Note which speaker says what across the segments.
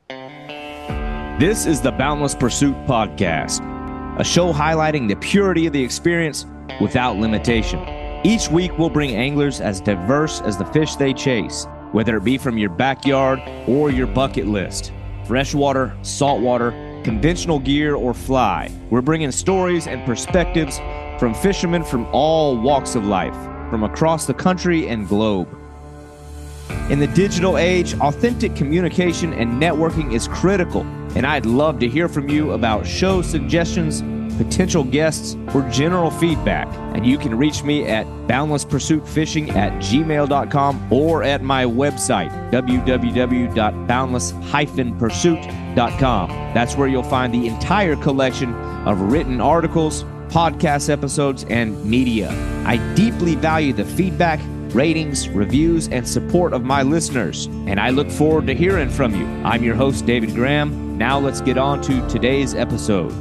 Speaker 1: This is the Boundless Pursuit Podcast, a show highlighting the purity of the experience without limitation. Each week, we'll bring anglers as diverse as the fish they chase, whether it be from your backyard or your bucket list. Freshwater, saltwater, conventional gear, or fly. We're bringing stories and perspectives from fishermen from all walks of life, from across the country and globe. In the digital age, authentic communication and networking is critical, and I'd love to hear from you about show suggestions, potential guests, or general feedback. And you can reach me at boundlesspursuitfishing@gmail.com or at my website, www.boundless-pursuit.com. That's where you'll find the entire collection of written articles, podcast episodes, and media. I deeply value the feedback, ratings, reviews, and support of my listeners, and I look forward to hearing from you. I'm your host, David Graham. Now let's get on to today's episode.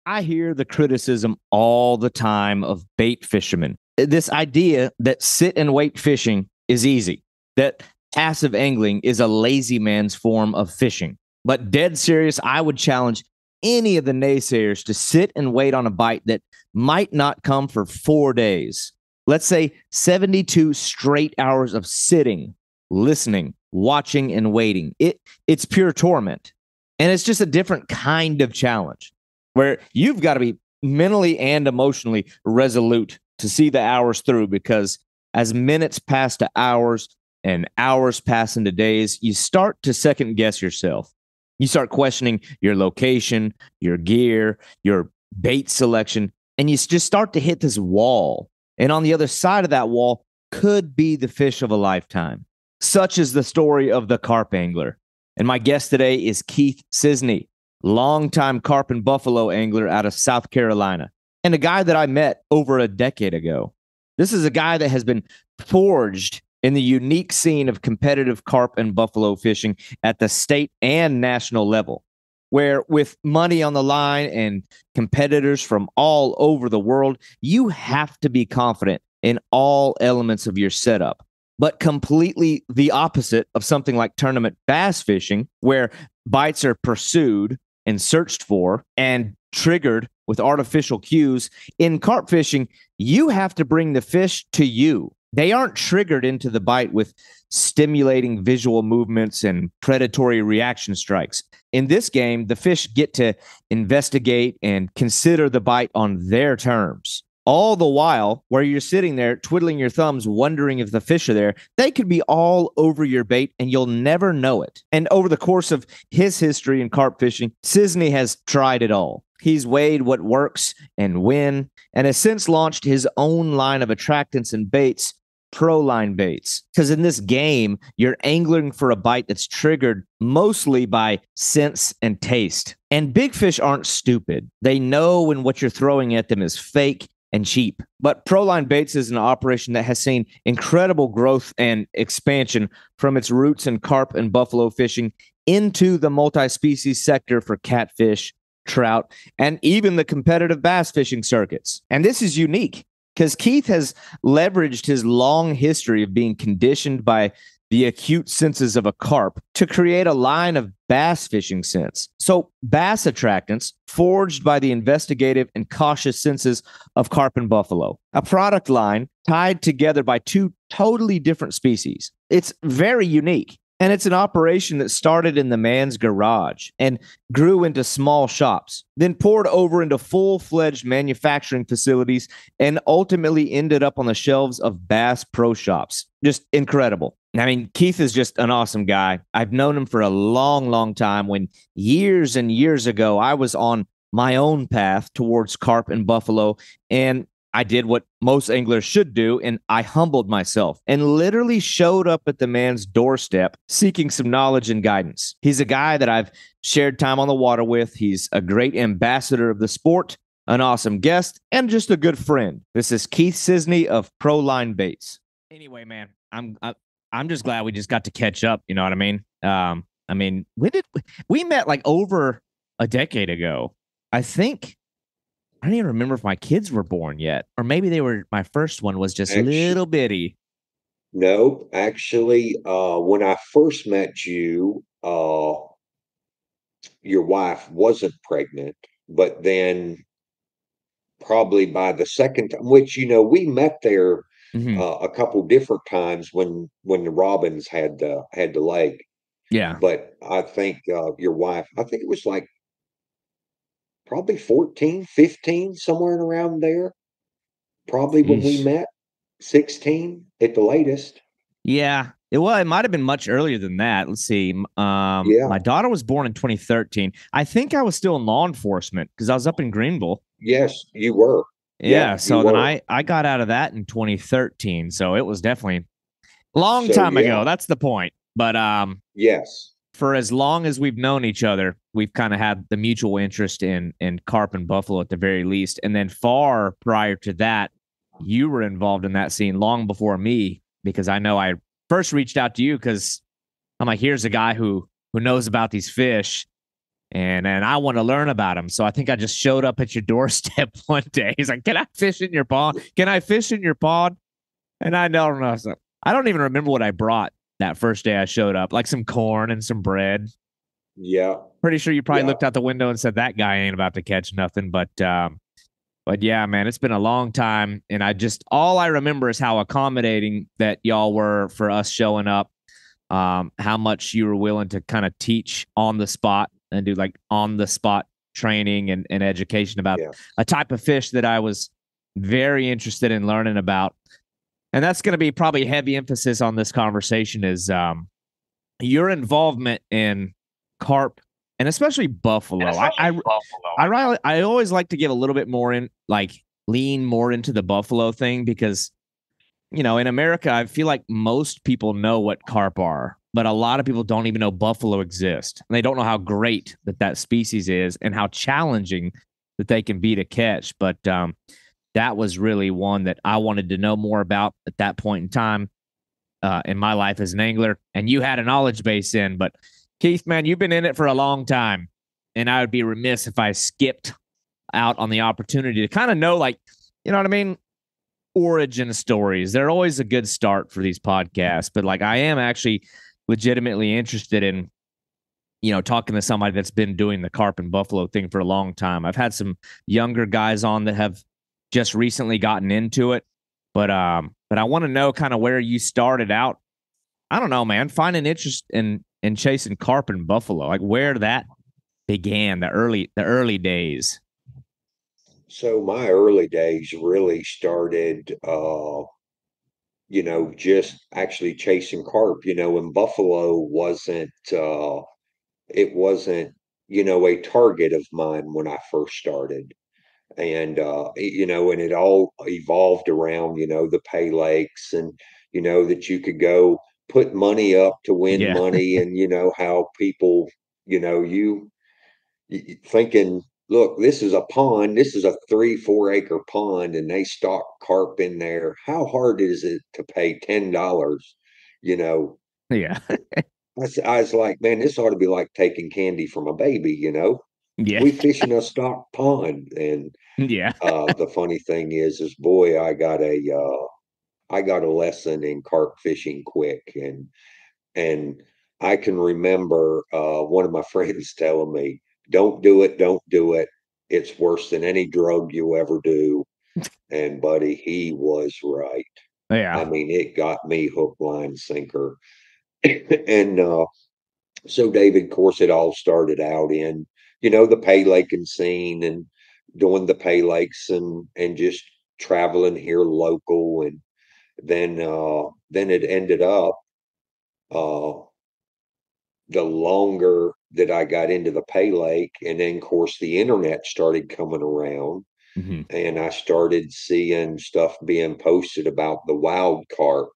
Speaker 1: I hear the criticism all the time of bait fishermen. This idea that sit and wait fishing is easy, that passive angling is a lazy man's form of fishing. But dead serious, I would challenge any of the naysayers to sit and wait on a bite that might not come for 4 days. Let's say 72 straight hours of sitting, listening, watching, and waiting. It's pure torment. And it's just a different kind of challenge where you've got to be mentally and emotionally resolute to see the hours through, because as minutes pass to hours and hours pass into days, you start to second guess yourself. You start questioning your location, your gear, your bait selection, and you just start to hit this wall. And on the other side of that wall could be the fish of a lifetime. Such is the story of the carp angler. And my guest today is Keith Cisney, longtime carp and buffalo angler out of South Carolina, and a guy that I met over a decade ago. This is a guy that has been forged in the unique scene of competitive carp and buffalo fishing at the state and national level, where with money on the line and competitors from all over the world, you have to be confident in all elements of your setup. But completely the opposite of something like tournament bass fishing, where bites are pursued and searched for and triggered with artificial cues. In carp fishing, you have to bring the fish to you. They aren't triggered into the bite with stimulating visual movements and predatory reaction strikes. In this game, the fish get to investigate and consider the bite on their terms. All the while, where you're sitting there twiddling your thumbs, wondering if the fish are there, they could be all over your bait and you'll never know it. And over the course of his history in carp fishing, Cisney has tried it all. He's weighed what works and when, and has since launched his own line of attractants and baits, ProLine Baits. Because in this game, you're angling for a bite that's triggered mostly by sense and taste. And big fish aren't stupid. They know when what you're throwing at them is fake and cheap. But ProLine Baits is an operation that has seen incredible growth and expansion from its roots in carp and buffalo fishing into the multi-species sector for catfish, trout, and even the competitive bass fishing circuits. And this is unique, because Keith has leveraged his long history of being conditioned by the acute senses of a carp to create a line of bass fishing scents. So bass attractants forged by the investigative and cautious senses of carp and buffalo, a product line tied together by two totally different species. It's very unique. And it's an operation that started in the man's garage and grew into small shops, then poured over into full-fledged manufacturing facilities, and ultimately ended up on the shelves of Bass Pro Shops. Just incredible. I mean, Keith is just an awesome guy. I've known him for a long, long time. When years and years ago, I was on my own path towards carp and buffalo, and I did what most anglers should do, and I humbled myself and literally showed up at the man's doorstep seeking some knowledge and guidance. He's a guy that I've shared time on the water with. He's a great ambassador of the sport, an awesome guest, and just a good friend. This is Keith Cisney of ProLine Baits. Anyway, man, I'm just glad we just got to catch up. You know what I mean? When did we met? Like over a decade ago, I think. I don't even remember if my kids were born yet, or maybe they were. My first one was just little bitty.
Speaker 2: No, actually, when I first met you, your wife wasn't pregnant, but then probably by the second time, which we met there
Speaker 1: Hmm.
Speaker 2: a couple different times when the Robins had the lake.
Speaker 1: Yeah.
Speaker 2: But I think your wife, I think it was like probably 14, 15, somewhere around there. Probably when we
Speaker 1: Jeez.
Speaker 2: met, 16 at the latest.
Speaker 1: Yeah. It might have been much earlier than that. Let's see.
Speaker 2: Yeah.
Speaker 1: My daughter was born in 2013. I think I was still in law enforcement because I was up in Greenville.
Speaker 2: Yes, you were.
Speaker 1: Yeah.
Speaker 2: Yep, you
Speaker 1: So then
Speaker 2: were.
Speaker 1: I got out of that in 2013. So it was definitely a long
Speaker 2: So
Speaker 1: time ago.
Speaker 2: yeah,
Speaker 1: That's the point. But
Speaker 2: yes,
Speaker 1: for as long as we've known each other, we've kind of had the mutual interest in carp and buffalo at the very least. And then far prior to that, you were involved in that scene long before me because I know I first reached out to you because I'm like, here's a guy who knows about these fish and I want to learn about them. So I think I just showed up at your doorstep one day. He's like, "Can I fish in your pond? Can I fish in your pond?" And I don't know. So I don't even remember what I brought that first day I showed up, like some corn and some bread.
Speaker 2: yeah,
Speaker 1: Pretty sure you probably
Speaker 2: yeah.
Speaker 1: looked out the window and said that guy ain't about to catch nothing. But yeah, man, it's been a long time, and I just all I remember is how accommodating that y'all were for us showing up. How much you were willing to kind of teach on the spot and do like on the spot training and education about
Speaker 2: Yeah.
Speaker 1: a type of fish that I was very interested in learning about. And that's going to be probably heavy emphasis on this conversation is your involvement in carp and especially
Speaker 3: and
Speaker 1: buffalo.
Speaker 3: especially buffalo.
Speaker 1: I always like to give a little bit more in, like lean more into the buffalo thing because in America I feel like most people know what carp are, but a lot of people don't even know buffalo exist. And they don't know how great that species is and how challenging that they can be to catch. But that was really one that I wanted to know more about at that point in time in my life as an angler, and you had a knowledge base in. But Keith, man, you've been in it for a long time, and I would be remiss if I skipped out on the opportunity to kind of know, like, you know what I mean? Origin stories. They're always a good start for these podcasts, but like, I am actually legitimately interested in, talking to somebody that's been doing the carp and buffalo thing for a long time. I've had some younger guys on that have just recently gotten into it, but I want to know kind of where you started out. I don't know, man. Find an interest in chasing carp and buffalo, like where that began, the early days.
Speaker 2: So my early days really started, just actually chasing carp, and buffalo it wasn't, a target of mine when I first started. And and it all evolved around the pay lakes, and that you could go put money up to win
Speaker 1: Yeah,
Speaker 2: money, and how people, you thinking, look, this is a pond, this is a 3-4 acre pond, and they stock carp in there. How hard is it to pay $10? you know
Speaker 1: yeah,
Speaker 2: I was like, man, this ought to be like taking candy from a baby.
Speaker 1: yeah,
Speaker 2: We fish in a stock pond. And
Speaker 1: yeah,
Speaker 2: the funny thing is boy, I got a lesson in carp fishing quick. And I can remember one of my friends telling me, don't do it, don't do it. It's worse than any drug you ever do. And buddy, he was right. I
Speaker 1: yeah.
Speaker 2: mean, it got me hook, line, sinker. And so David, of course, it all started out in, the pay laking scene, and doing the pay lakes, and just traveling here local. And then it ended up, uh, the longer that I got into the pay lake, and then of course the internet started coming around,
Speaker 1: Hmm.
Speaker 2: and I started seeing stuff being posted about the wild carp,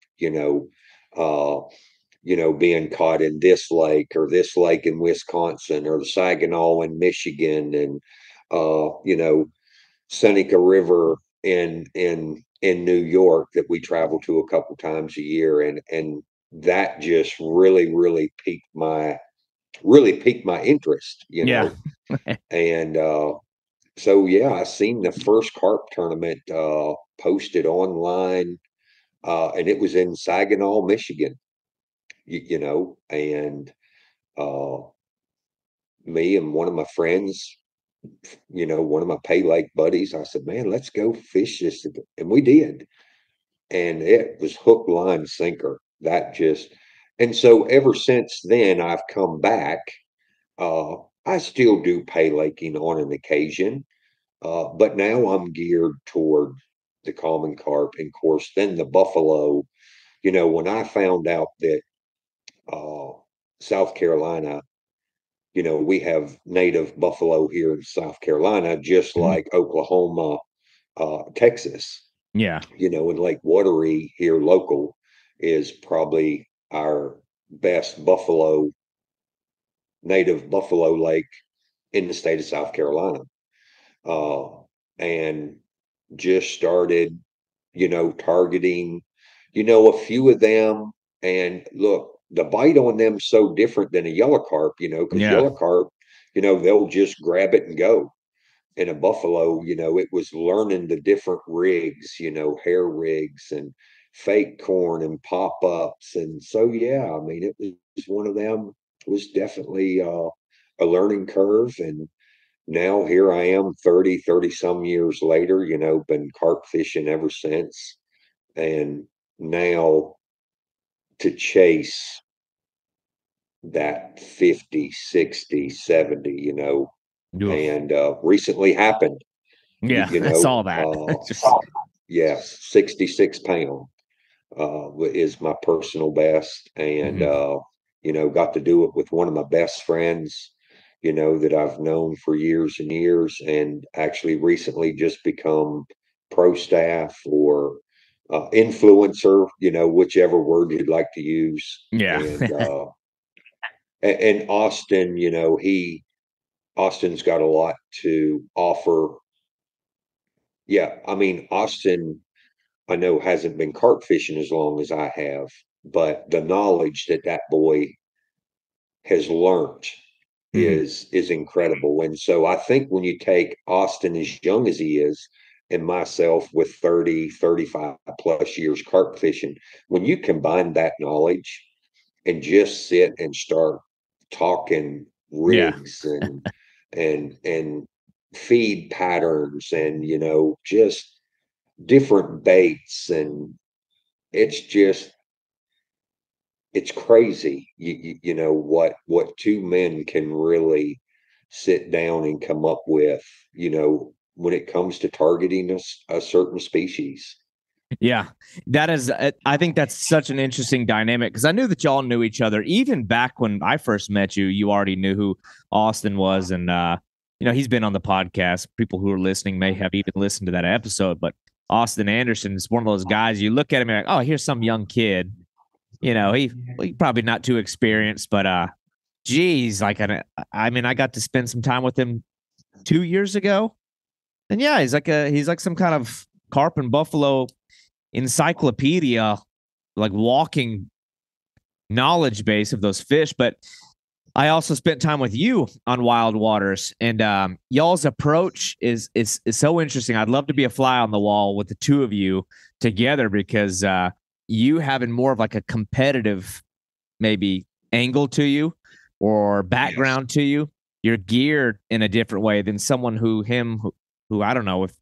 Speaker 2: uh, being caught in this lake, or this lake in Wisconsin, or the Saginaw in Michigan, and Seneca River in New York that we travel to a couple times a year. And that just really piqued my interest.
Speaker 1: Yeah.
Speaker 2: And so yeah, I seen the first carp tournament posted online. and it was in Saginaw, Michigan. And uh, me and one of my friends, one of my Pay Lake buddies, I said, "Man, let's go fish this," and we did, and it was hook, line, sinker. And so ever since then, I've come back. Uh, I still do pay laking on an occasion, but now I'm geared toward the common carp, and of course, then the buffalo. When I found out that uh, South Carolina, we have native buffalo here in South Carolina, just
Speaker 1: Mhm.
Speaker 2: like Oklahoma, Texas.
Speaker 1: Yeah.
Speaker 2: And Lake Watery here local is probably our best native buffalo lake in the state of South Carolina. Uh, and just started, targeting, a few of them. And look, the bite on them so different than a yellow carp, because
Speaker 1: Yeah.
Speaker 2: yellow carp, they'll just grab it and go. In a buffalo, it was learning the different rigs, hair rigs and fake corn and pop ups. And so, yeah, I mean, it was one of them. It was definitely a learning curve. And now here I am 30 some years later, been carp fishing ever since. And now to chase that 50, 60, 70,
Speaker 1: Oof.
Speaker 2: and recently happened,
Speaker 1: Yeah. I saw that. Just
Speaker 2: yes, 66 pound is my personal best. And,
Speaker 1: mhm.
Speaker 2: got to do it with one of my best friends, that I've known for years and years, and actually recently just become pro staff or influencer, whichever word you'd like to use.
Speaker 1: Yeah.
Speaker 2: And Austin, Austin's got a lot to offer. Yeah, I mean, Austin, I know hasn't been carp fishing as long as I have, but the knowledge that that boy has learned
Speaker 1: Mhm.
Speaker 2: is incredible. And so I think when you take Austin as young as he is, and myself with 30, 35 plus years carp fishing, when you combine that knowledge and just sit and start talking
Speaker 1: Yeah.
Speaker 2: rigs and feed patterns and just different baits, and it's just it's crazy, what two men can really sit down and come up with, when it comes to targeting a certain species.
Speaker 1: Yeah, that is. I think that's such an interesting dynamic because I knew that y'all knew each other even back when I first met you. You already knew who Austin was, and he's been on the podcast. People who are listening may have even listened to that episode. But Austin Anderson is one of those guys. You look at him and you're like, oh, here's some young kid. He probably not too experienced, but geez, I mean, I got to spend some time with him 2 years ago, and yeah, he's like some kind of carp and buffalo encyclopedia, like walking knowledge base of those fish. But I also spent time with you on Wild Waters, and y'all's approach is so interesting. I'd love to be a fly on the wall with the two of you together because you having more of like a competitive maybe angle to you or
Speaker 2: Yes.
Speaker 1: background to you. You're geared in a different way than someone who I don't know if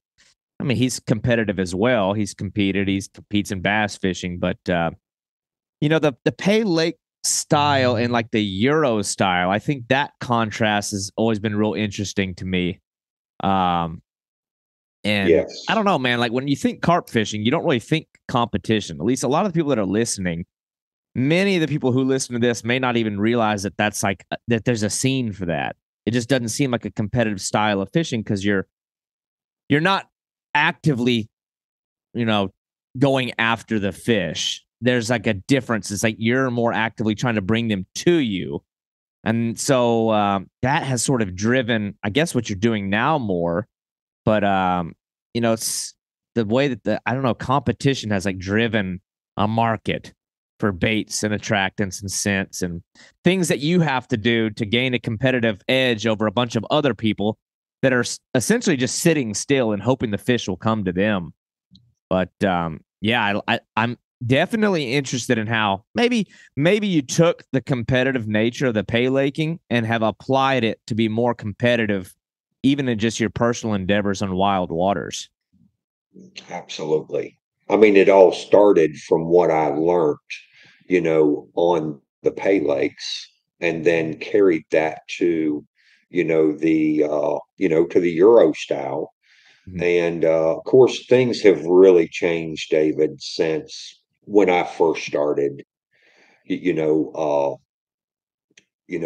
Speaker 1: I mean, he's competitive as well. He competes in bass fishing, but the Pay Lake style and like the Euro style, I think that contrast has always been real interesting to me. Um, and
Speaker 2: Yes.
Speaker 1: I don't know, man. Like when you think carp fishing, you don't really think competition. At least a lot of the people that are listening, many of the people who listen to this may not even realize that that's like that there's a scene for that. It just doesn't seem like a competitive style of fishing because you're not actively you know, going after the fish. There's like a difference. It's like you're more actively trying to bring them to you. And so that has sort of driven, I guess, what you're doing now more. But, it's the way that I don't know, competition has like driven a market for baits and attractants and scents and things that you have to do to gain a competitive edge over a bunch of other people that are essentially just sitting still and hoping the fish will come to them. But yeah, I'm Definitely interested in how maybe you took the competitive nature of the pay laking and have applied it to be more competitive, even in just your personal endeavors on wild waters.
Speaker 2: Absolutely. I mean, it all started from what I learned, on the Pay Lakes, and then carried that to, to the Euro style.
Speaker 1: Mhm.
Speaker 2: And of course, things have really changed, David, since when I first started. You, you know, uh,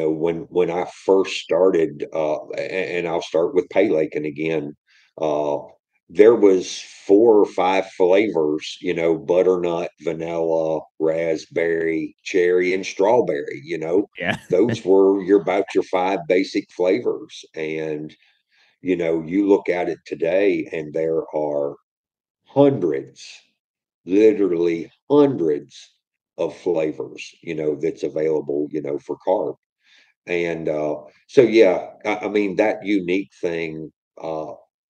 Speaker 2: when I first started, and I'll start with Pay Laking again. Uh, there was 4 or 5 flavors, butternut, vanilla, raspberry, cherry, and strawberry.
Speaker 1: Yeah.
Speaker 2: Those were about your 5 basic flavors. And you look at it today, and there are hundreds, literally hundreds of flavors, that's available, for carp. And so, yeah, I mean, that unique thing,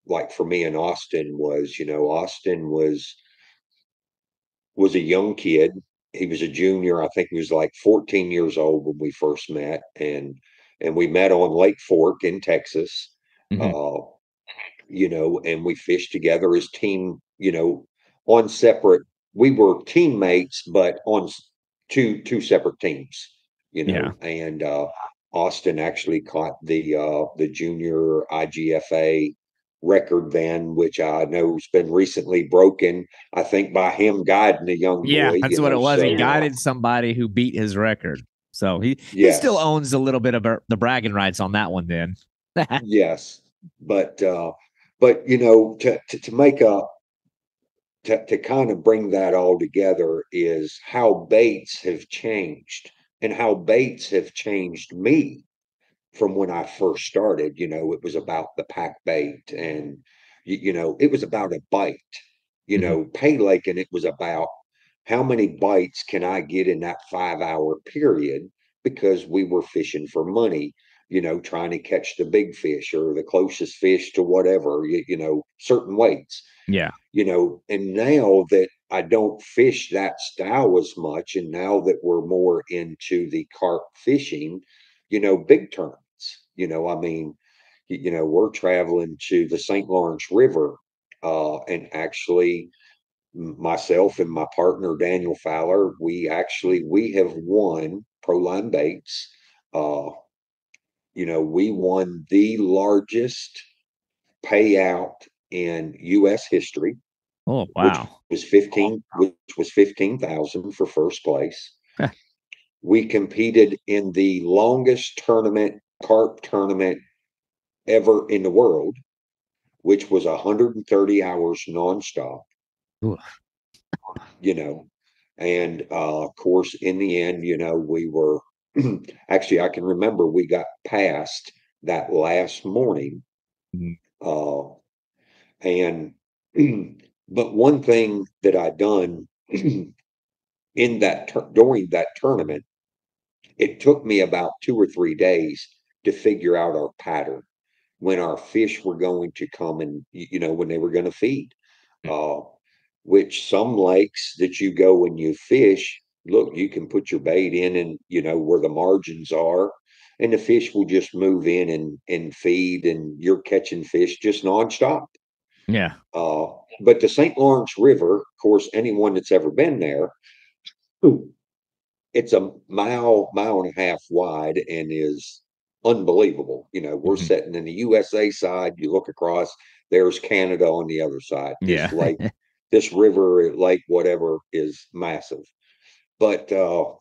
Speaker 2: like for me in Austin was, Austin was a young kid. He was a junior. I think he was like 14 years old when we first met, and we met on Lake Fork in Texas.
Speaker 1: Mhm.
Speaker 2: Uh, and we fished together as team, on separate. We were teammates, but on two separate teams,
Speaker 1: Yeah.
Speaker 2: and Austin actually caught the junior IGFA record then, which I know has been recently broken. I think by him guiding a young
Speaker 1: Yeah,
Speaker 2: boy,
Speaker 1: that's what it was. He
Speaker 2: So
Speaker 1: guided somebody who beat his record. So he still
Speaker 2: yes,
Speaker 1: owns a little bit of the bragging rights on that one then.
Speaker 2: yes, but to make a to kind of bring that all together is how baits have changed and how baits have changed me from when I first started. It was about the pack bait, and it was about a bite.
Speaker 1: Mhm.
Speaker 2: Pay Lake, and it was about how many bites can I get in that 5 hour period, because we were fishing for money, trying to catch the big fish or the closest fish to whatever, certain weights.
Speaker 1: Yeah.
Speaker 2: And now that I don't fish that style as much, and now that we're more into the carp fishing, big tournaments, I mean, we're traveling to the St. Lawrence River, and actually myself and my partner, Daniel Fowler, we have won ProLine Baits. Uh, we won the largest payout in U.S. history,
Speaker 1: Oh,
Speaker 2: which
Speaker 1: wow.
Speaker 2: was 15,000 for first place. We competed in the longest carp tournament ever in the world, which was 130 hours nonstop,
Speaker 1: Ooh.
Speaker 2: you know. And of course, in the end, we were actually, I can remember we got past that last morning.
Speaker 1: Mhm.
Speaker 2: Uh, and, but one thing that I done during that tournament, it took me about 2 or 3 days to figure out our pattern, when our fish were going to come, and when they were going to feed. Uh, which some lakes that you go and you fish, look, you can put your bait in, and where the margins are, and the fish will just move in and feed, and you're catching fish just nonstop.
Speaker 1: Yeah.
Speaker 2: Uh, but the St. Lawrence River, of course, anyone that's ever been there, it's a mile and a half wide, and is unbelievable. We're
Speaker 1: Mhm.
Speaker 2: sitting in the USA side. You look across, there's Canada on the other side.
Speaker 1: Yeah.
Speaker 2: This river, lake, whatever, is massive. But no,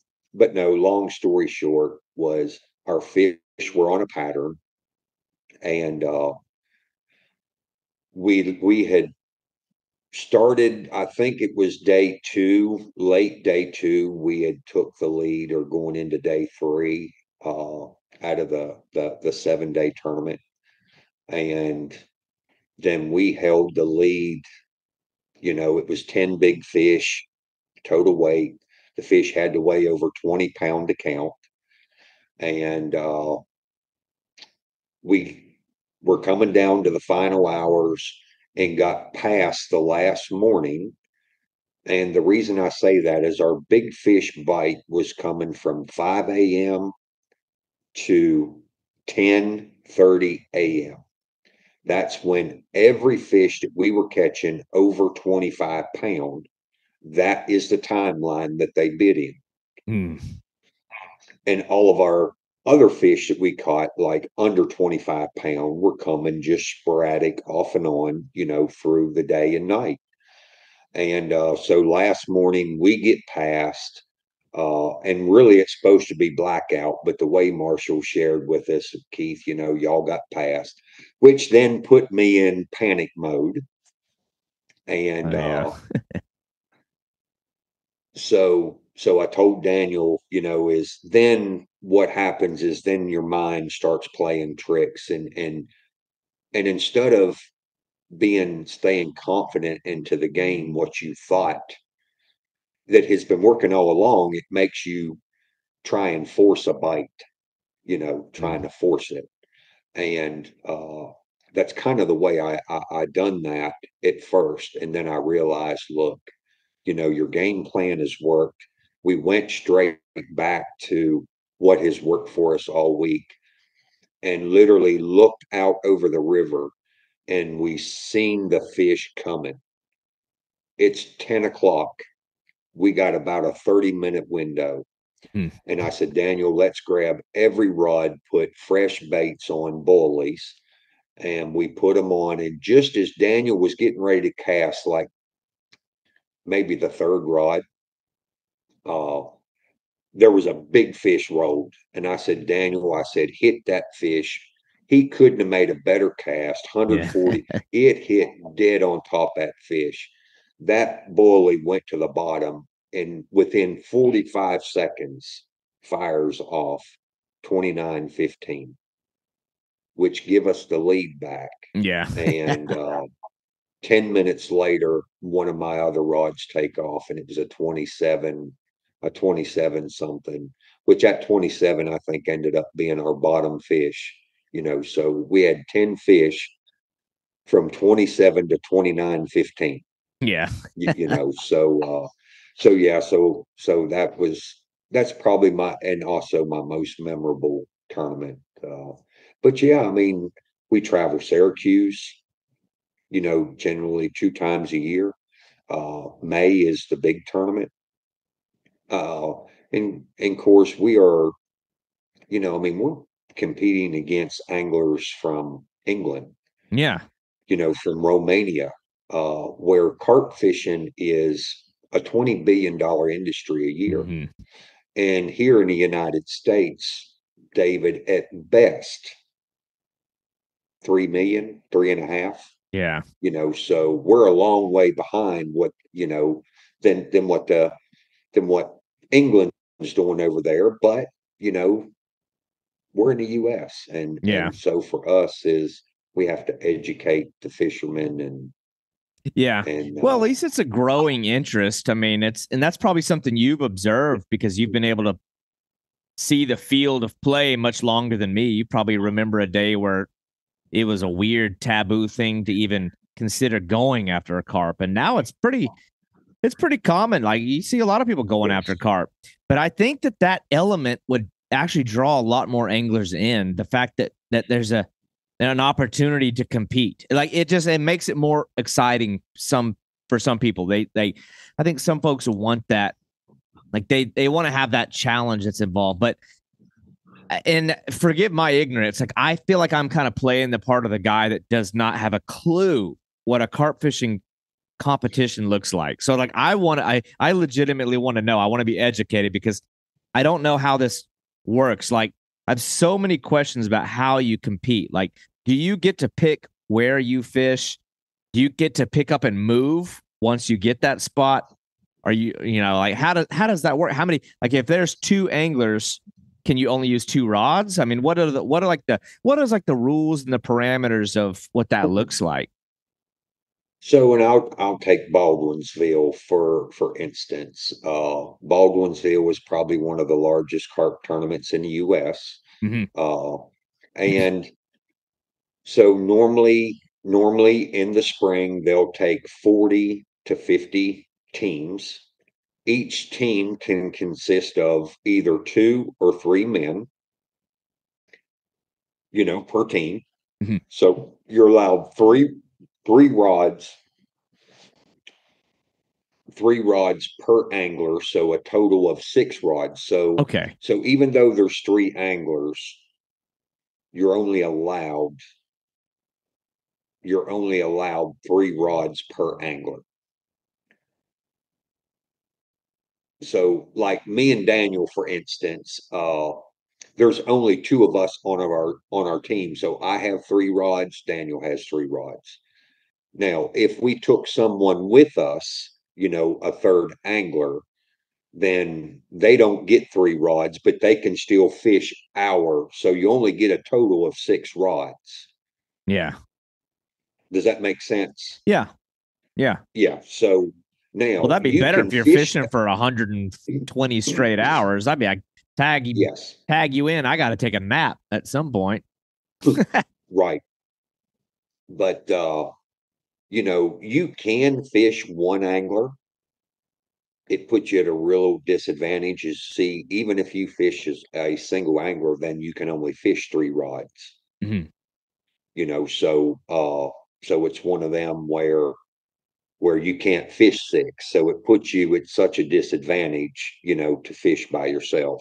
Speaker 2: long story short was our fish were on a pattern, and we had started, I think it was day 2, late day 2, we had took the lead, or going into day 3, out of the 7-day tournament. And then we held the lead. It was 10 big fish total weight. The fish had to weigh over 20 pound to count. And we were coming down to the final hours, and got past the last morning, And the reason I say that is our big fish bite was coming from 5 a.m. to 10:30 a.m. That's when every fish that we were catching over 25 pound, that is the timeline that they bid in.
Speaker 1: Mm.
Speaker 2: And all of our other fish that we caught, like under 25 pound, were coming just sporadic off and on, through the day and night. And so last morning we get past, and really it's supposed to be blackout, but the way Marshall shared with us, Keith, y'all got past, which then put me in panic mode. And
Speaker 1: Oh, yeah.
Speaker 2: so I told Daniel, is then what happens is then your mind starts playing tricks, and instead of staying confident into the game, what you thought that has been working all along, it makes you try and force a bite, trying
Speaker 1: Mm.
Speaker 2: to force it. And that's kind of the way I done that at first. And then I realized, look, your game plan has worked. We went straight back to what has worked for us all week and literally looked out over the river and we seen the fish coming. It's 10 o'clock. We got about a 30-minute window.
Speaker 1: Mm.
Speaker 2: And I said, Daniel, let's grab every rod, put fresh baits on bullies, and we put them on. And just as Daniel was getting ready to cast, like maybe the third rod, uh, there was a big fish rolled. And I said, Daniel, I said, hit that fish. He couldn't have made a better cast,
Speaker 1: Yeah.
Speaker 2: 140. It hit dead on top of that fish. That bully went to the bottom, and within 45 seconds, fires off 29-15, which give us the lead back.
Speaker 1: Yeah.
Speaker 2: And 10 minutes later, one of my other rods take off, and it was a 27 something, which at 27, I think ended up being our bottom fish. So we had 10 fish from 27 to 29-15,
Speaker 1: Yeah.
Speaker 2: so yeah, so that's probably and also my most memorable tournament. But yeah, I mean, we travel Syracuse, generally 2 times a year. May is the big tournament. Uh, and of course, we are, I mean, we're competing against anglers from England,
Speaker 1: Yeah.
Speaker 2: from Romania, where carp fishing is a $20 billion industry a year.
Speaker 1: Hmm.
Speaker 2: And here in the United States, David, at best, 3 million, 3.5.
Speaker 1: Yeah.
Speaker 2: So we're a long way behind what than what England's doing over there. But we're in the U.S. and
Speaker 1: Yeah.
Speaker 2: so for us is we have to educate the fishermen
Speaker 1: Yeah.
Speaker 2: and
Speaker 1: Well, at least it's a growing interest. I mean, and that's probably something you've observed because you've been able to see the field of play much longer than me. You probably remember a day where it was a weird taboo thing to even consider going after a carp. And now it's pretty common. Like you see a lot of people going after
Speaker 2: yes.
Speaker 1: carp. But I think that element would actually draw a lot more anglers in. The fact that there's an opportunity to compete. Like it makes it more exciting for some people. They I think some folks want that. Like they want to have that challenge that's involved. But and forgive my ignorance, like I feel like I'm kind of playing the part of the guy that does not have a clue what a carp fishing competition looks like. So like I legitimately want to know. I want to be educated because I don't know how this works. Like I have so many questions about how you compete. Like, do you get to pick where you fish? Do you get to pick up and move once you get that spot? Are like how does that work? How many, like if there's two anglers, can you only use two rods? I mean, what is like the rules and the parameters of what that looks like?
Speaker 2: So, and I'll take Baldwinsville for instance. Baldwinsville was probably one of the largest carp tournaments in the U.S.
Speaker 1: Mm-hmm.
Speaker 2: Uh, and so normally in the spring they'll take 40 to 50 teams. Each team can consist of either 2 or 3 men, per team.
Speaker 1: Mhm.
Speaker 2: So you're allowed three rods, 3 rods per angler, so a total of 6 rods. So
Speaker 1: Okay.
Speaker 2: so even though there's 3 anglers, you're only allowed you're only allowed 3 rods per angler. So like me and Daniel, for instance, there's only 2 of us on our team. So I have 3 rods, Daniel has 3 rods. Now, if we took someone with us, a third angler, then they don't get 3 rods, but they can still fish so you only get a total of 6 rods.
Speaker 1: Yeah.
Speaker 2: Does that make sense?
Speaker 1: Yeah. Yeah.
Speaker 2: Yeah. So
Speaker 1: Well,
Speaker 2: now
Speaker 1: that'd be
Speaker 2: you
Speaker 1: better
Speaker 2: can
Speaker 1: if you're
Speaker 2: fish.
Speaker 1: fishing for 120 straight hours. I'd be like,
Speaker 2: Yes.
Speaker 1: tag you in. I got to take a nap at some point.
Speaker 2: Right. But you can fish one angler. It puts you at a real disadvantage. Is see, even if you fish as a single angler, then you can only fish 3 rods.
Speaker 1: Mhm.
Speaker 2: So it's one of them where you can't fish 6. So it puts you at such a disadvantage, to fish by yourself.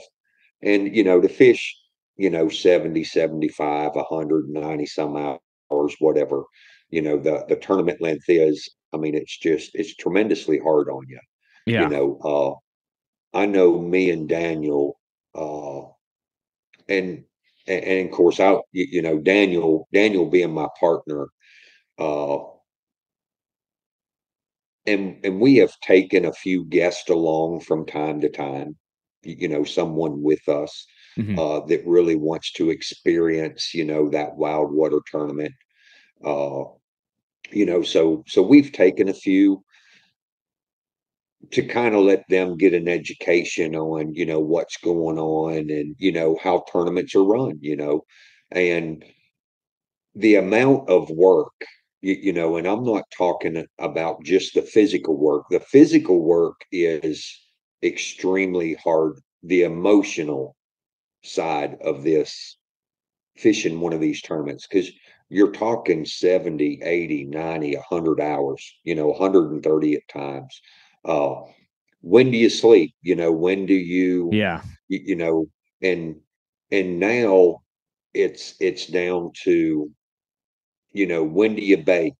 Speaker 2: And, to fish, 70, 75, 190 some hours, whatever, the tournament length is, I mean, it's tremendously hard on you. You
Speaker 1: Yeah.
Speaker 2: know, I know me and Daniel, uh, and, and of course, Daniel being my partner, uh, and we have taken a few guests along from time to time, someone with us
Speaker 1: Mhm.
Speaker 2: that really wants to experience, that wild water tournament. Uh, so we've taken a few to kind of let them get an education on, what's going on and, how tournaments are run, and the amount of work, and I'm not talking about just the physical work. The physical work is extremely hard. The emotional side of this, fishing one of these tournaments, because you're talking 70, 80, 90, 100 hours, 130 at times. Uh, when do you sleep? When do
Speaker 1: Yeah.
Speaker 2: you know, and now it's down to, when do you bait?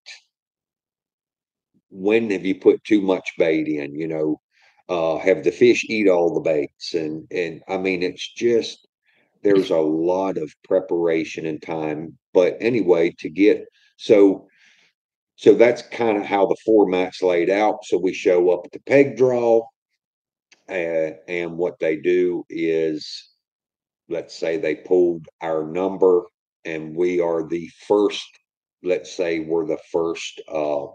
Speaker 2: When have you put too much bait in? Have the fish eat all the baits? And I mean, it's just there's a lot of preparation and time. But anyway, so so that's kind of how the format's laid out. So we show up at the peg draw, and what they do is, let's say they pulled our number and we are the first, let's say we're the first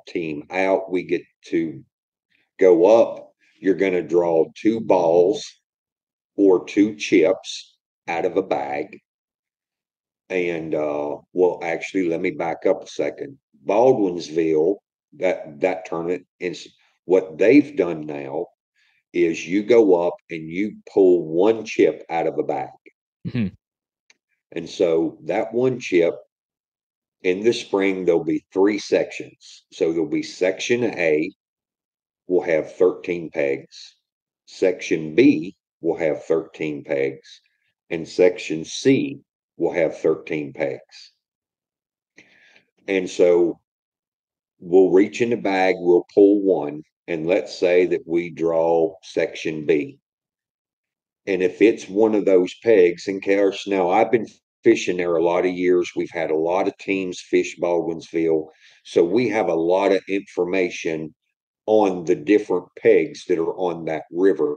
Speaker 2: team out, we get to go up. You're going to draw 2 balls or 2 chips out of a bag. And well, actually, let me back up a second. Baldwinsville, that tournament is what they've done now is you go up and you pull 1 chip out of a bag.
Speaker 1: Mhm.
Speaker 2: And so that 1 chip, in the spring, there'll be 3 sections. So there'll be section A will have 13 pegs. Section B will have 13 pegs. And section C will have 13 pegs. And so we'll reach in the bag, we'll pull one, and let's say that we draw section B. And if it's one of those pegs, and Karis, now I've been fishing there a lot of years. We've had a lot of teams fish Baldwinsville. So we have a lot of information on the different pegs that are on that river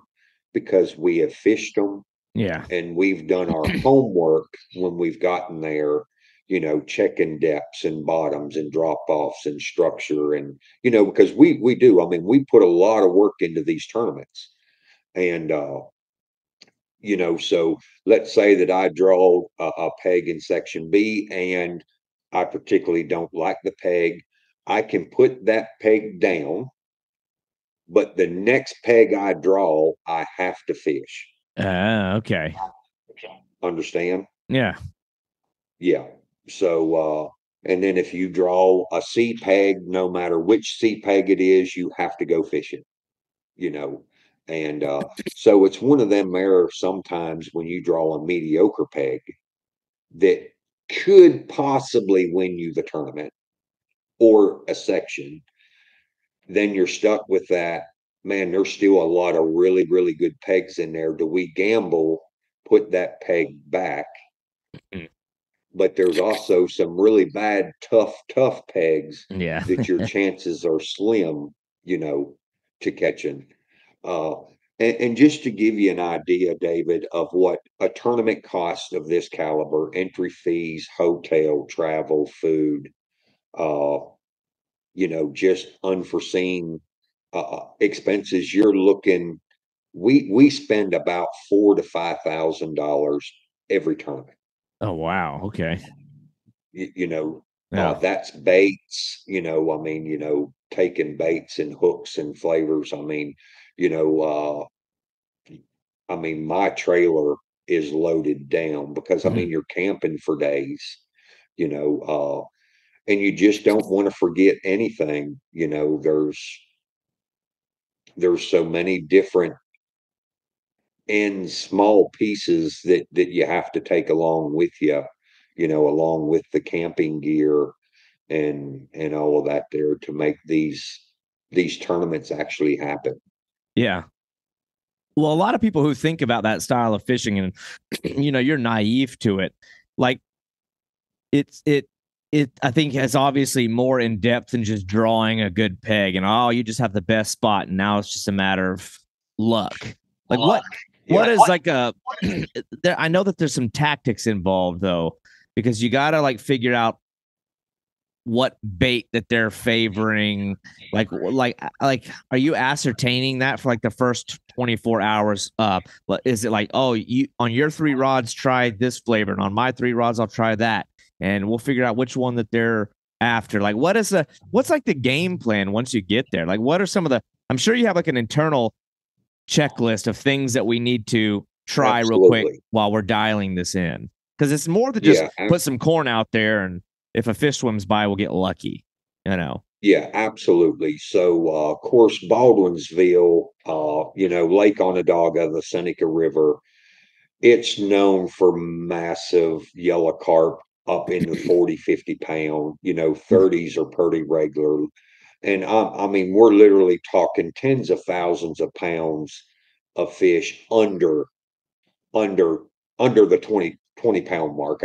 Speaker 2: because we have fished them
Speaker 1: Yeah.
Speaker 2: and we've done our homework when we've gotten there, checking depths and bottoms and drop offs and structure. And, because we do, I mean, we put a lot of work into these tournaments. And, so let's say that I draw a peg in section B and I particularly don't like the peg. I can put that peg down but the next peg I draw, I have to fish.
Speaker 1: Okay.
Speaker 2: Understand?
Speaker 1: Yeah.
Speaker 2: Yeah. So, and then if you draw a C peg, no matter which C peg it is, you have to go fishing, you know. And so it's one of them there sometimes when you draw a mediocre peg that could possibly win you the tournament or a section, then you're stuck with that. Man, there's still a lot of really, really good pegs in there. Do we gamble, put that peg back?
Speaker 1: Mm.
Speaker 2: But there's also some really bad, tough pegs
Speaker 1: Yeah.
Speaker 2: that your chances are slim, you know, to catching. Uh, and just to give you an idea, David, of what a tournament cost of this caliber, entry fees, hotel, travel, food, uh, just unforeseen expenses, you're looking, we spend about $4,000 to $5,000 every tournament.
Speaker 1: Oh, wow. Okay. Yeah.
Speaker 2: That's baits, I mean, taking baits and hooks and flavors. You know, my trailer is loaded down because
Speaker 1: Mhm.
Speaker 2: you're camping for days, you know, and you just don't want to forget anything. There's so many different in small pieces that you have to take along with you, along with the camping gear and all of that there to make these tournaments actually happen.
Speaker 1: Yeah. Well, a lot of people who think about that style of fishing and you're naive to it. Like it's it I think has obviously more in depth than just drawing a good peg and you just have the best spot and now it's just a matter of luck. Like what
Speaker 2: Yeah.
Speaker 1: is like a there I know that there's some tactics involved though because you got to like figure out what bait that they're favoring like are you ascertaining that for like the first 24 hours is it like, oh, you on your 3 rods try this flavor and on my 3 rods I'll try that and we'll figure out which one that they're after? Like what's like the game plan once you get there? Like what are some of the I'm sure you have like an internal checklist of things that we need to try real quick
Speaker 2: Absolutely.
Speaker 1: while we're dialing this in because it's more than just
Speaker 2: Yeah.
Speaker 1: put some corn out there and if a fish swims by we'll get lucky.
Speaker 2: Yeah, absolutely. So, of course, Baldwinsville, Lake Onondaga, the Seneca River, it's known for massive yellow carp up in the 40, 50 pound, 30s are pretty regular. And we're literally talking tens of thousands of pounds of fish under, under the 20 pound mark.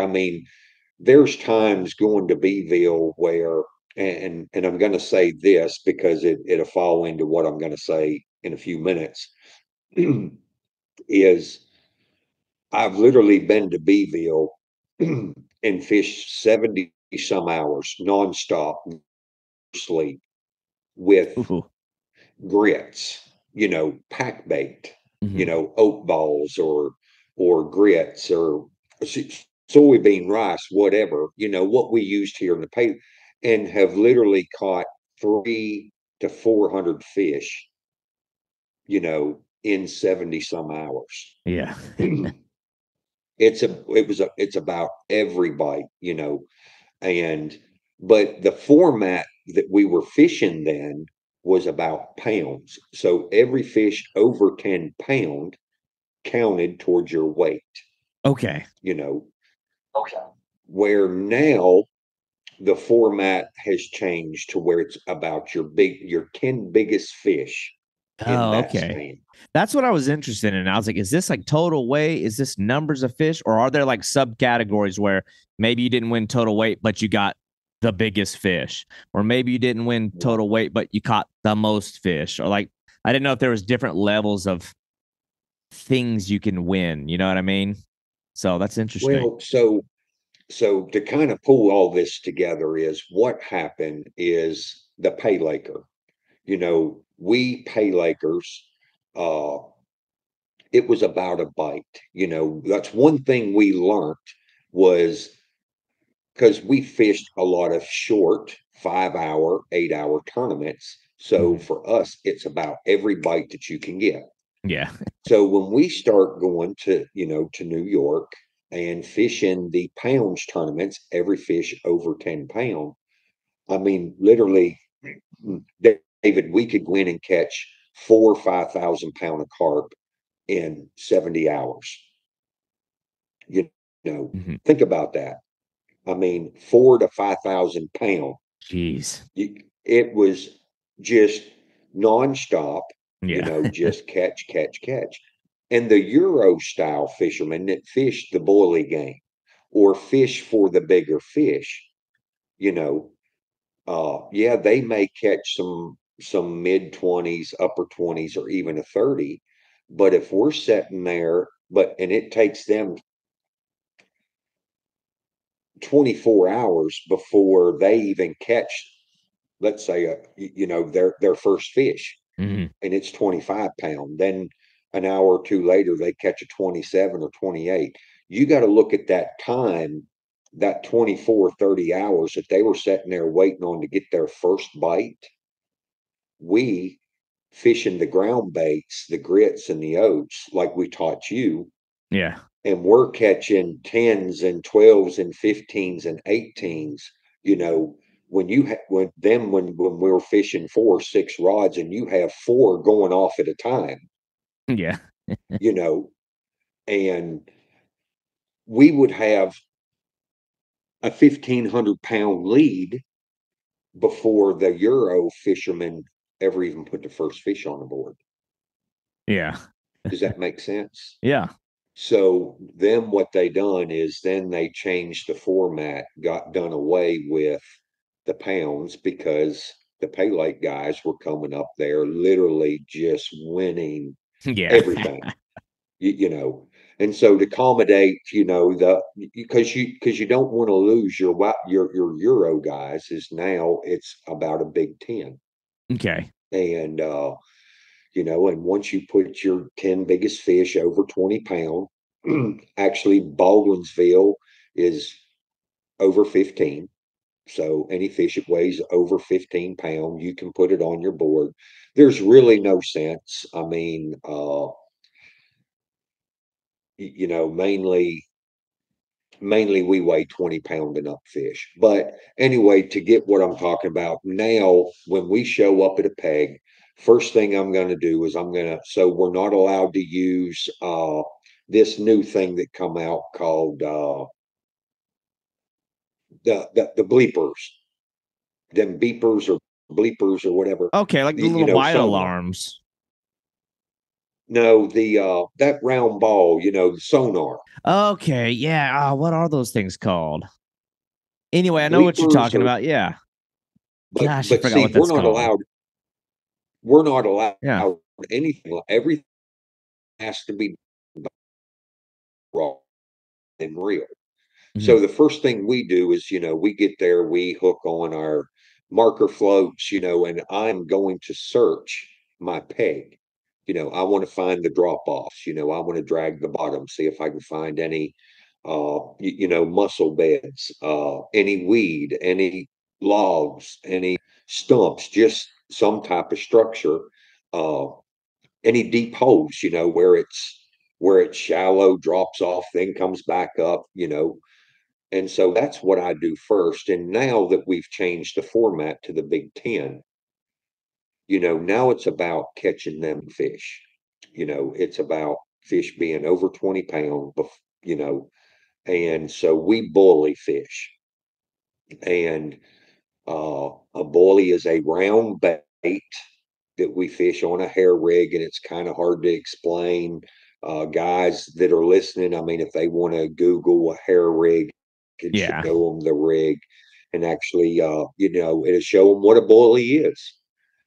Speaker 2: There's times going to Beeville where, and I'm going to say this because it'll fall into what I'm going to say in a few minutes, is I've literally been to Beeville and fished 70 some hours nonstop sleep with
Speaker 1: Ooh.
Speaker 2: grits, pack bait,
Speaker 1: Mhm.
Speaker 2: oat balls or grits or soybean rice, whatever, what we used here in the pay, and have literally caught 300 to 400 fish, in 70 some hours.
Speaker 1: Yeah.
Speaker 2: It's about every bite, and but the format that we were fishing then was about pounds. So every fish over 10 pound counted towards your weight,
Speaker 1: Okay.
Speaker 2: you know, where now the format has changed to where it's about your 10 biggest fish in
Speaker 1: Oh,
Speaker 2: that
Speaker 1: okay.
Speaker 2: span.
Speaker 1: That's what I was interested in. I was like, is this like total weight? Is this numbers of fish? Or are there like subcategories where maybe you didn't win total weight, but you got the biggest fish? Or maybe you didn't win total weight, but you caught the most fish? Or like, I didn't know if there was different levels of things you can win. You know what I mean? So that's interesting.
Speaker 2: Well, so to kind of pull all this together is what happened is the pay laker. We pay lakers, uh, it was about a bite. That's one thing we learned was because we fished a lot of short 5 hour, 8 hour tournaments. So
Speaker 1: Mhm.
Speaker 2: for us, it's about every bite that you can get.
Speaker 1: Yeah.
Speaker 2: So when we start going to, to New York and fishing the pounds tournaments, every fish over 10 pound, I mean, literally, David, we could go in and catch 4 or 5,000 pound of carp in 70 hours. You know,
Speaker 1: Mhm.
Speaker 2: think about that. I mean, 4 to 5,000 pound.
Speaker 1: Jeez.
Speaker 2: It was just nonstop,
Speaker 1: Yeah.
Speaker 2: just catch, catch, catch. And the Euro style fishermen that fish the boilie game or fish for the bigger fish, you know, yeah, they may catch some mid 20s, upper 20s, or even a 30. But if we're sitting there, and it takes them 24 hours before they even catch, let's say, their first fish,
Speaker 1: Mhm.
Speaker 2: and it's 25 pound. Then an hour or two later, they catch a 27 or 28. You got to look at that time, that 24, 30 hours that they were sitting there waiting on to get their first bite. We fishing the ground baits, the grits and the oats, like we taught you,
Speaker 1: Yeah.
Speaker 2: and we're catching 10s and 12s and 15s and 18s, you know, when we were fishing 4 or 6 rods and you have four going off at a time,
Speaker 1: Yeah.
Speaker 2: you know, and we would have a 1,500 pound lead before the Euro fishermen ever even put the first fish on the board.
Speaker 1: Yeah.
Speaker 2: Does that make sense?
Speaker 1: Yeah.
Speaker 2: So then what they done is then they changed the format, got done away with the pounds because the pay late guys were coming up there literally just winning
Speaker 1: Yeah.
Speaker 2: everything, you know. And so to accommodate, the because you don't want to lose your Euro guys is now it's about a Big Ten.
Speaker 1: Okay.
Speaker 2: And and once you put your 10 biggest fish over 20 pound, actually Baldwinsville is over 15. So any fish that weighs over 15 pound, you can put it on your board. There's really no sense. I mean, mainly we weigh 20 pound and up fish. But anyway, to get what I'm talking about now, when we show up at a peg, first thing I'm going to do is so we're not allowed to use this new thing that come out called the bleepers, them beepers or bleepers or whatever,
Speaker 1: Okay, like the little bite
Speaker 2: sonar.
Speaker 1: alarms.
Speaker 2: No, the that round ball, the sonar.
Speaker 1: Okay, yeah. What are those things called? Anyway, I know what you're
Speaker 2: Bleepers
Speaker 1: talking
Speaker 2: or
Speaker 1: about. Yeah. Gosh, I
Speaker 2: but
Speaker 1: forgot
Speaker 2: see,
Speaker 1: what that's called.
Speaker 2: we're not allowed
Speaker 1: Yeah.
Speaker 2: anything. Everything has to be raw and real.
Speaker 1: Mhm.
Speaker 2: So the first thing we do is, we get there, we hook on our marker floats, and I'm going to search my peg. I want to find the drop offs, I want to drag the bottom, see if I can find any mussel beds, any weed, any logs, any stumps, just some type of structure, uh, any deep holes, where it's shallow, drops off, then comes back up, and so that's what I do first. And now that we've changed the format to the Big Ten, now it's about catching them fish. It's about fish being over 20 pounds, and so we bully fish. And a bully is a round bait that we fish on a hair rig, and it's kind of hard to explain. Guys that are listening, I mean, if they want to Google a hair rig, could
Speaker 1: Yeah.
Speaker 2: show them the rig, and actually, it'll show them what a bully is.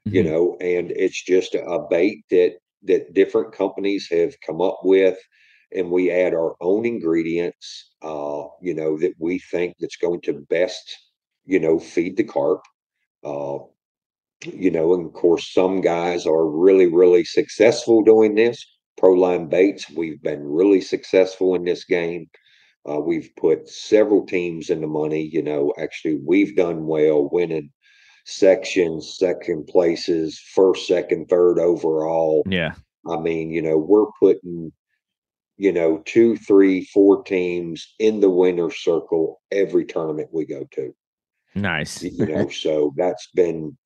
Speaker 1: Mhm.
Speaker 2: And it's just a bait that different companies have come up with, and we add our own ingredients, that we think that's going to best, feed the carp. Uh, and of course, some guys are really, really successful doing this. ProLine Baits, we've been really successful in this game. We've put several teams in the money. Actually, we've done well winning, sections, second places, first, second, third overall.
Speaker 1: Yeah.
Speaker 2: I mean, we're putting, two, three, four teams in the winner's circle every tournament we go to.
Speaker 1: Nice.
Speaker 2: So that's been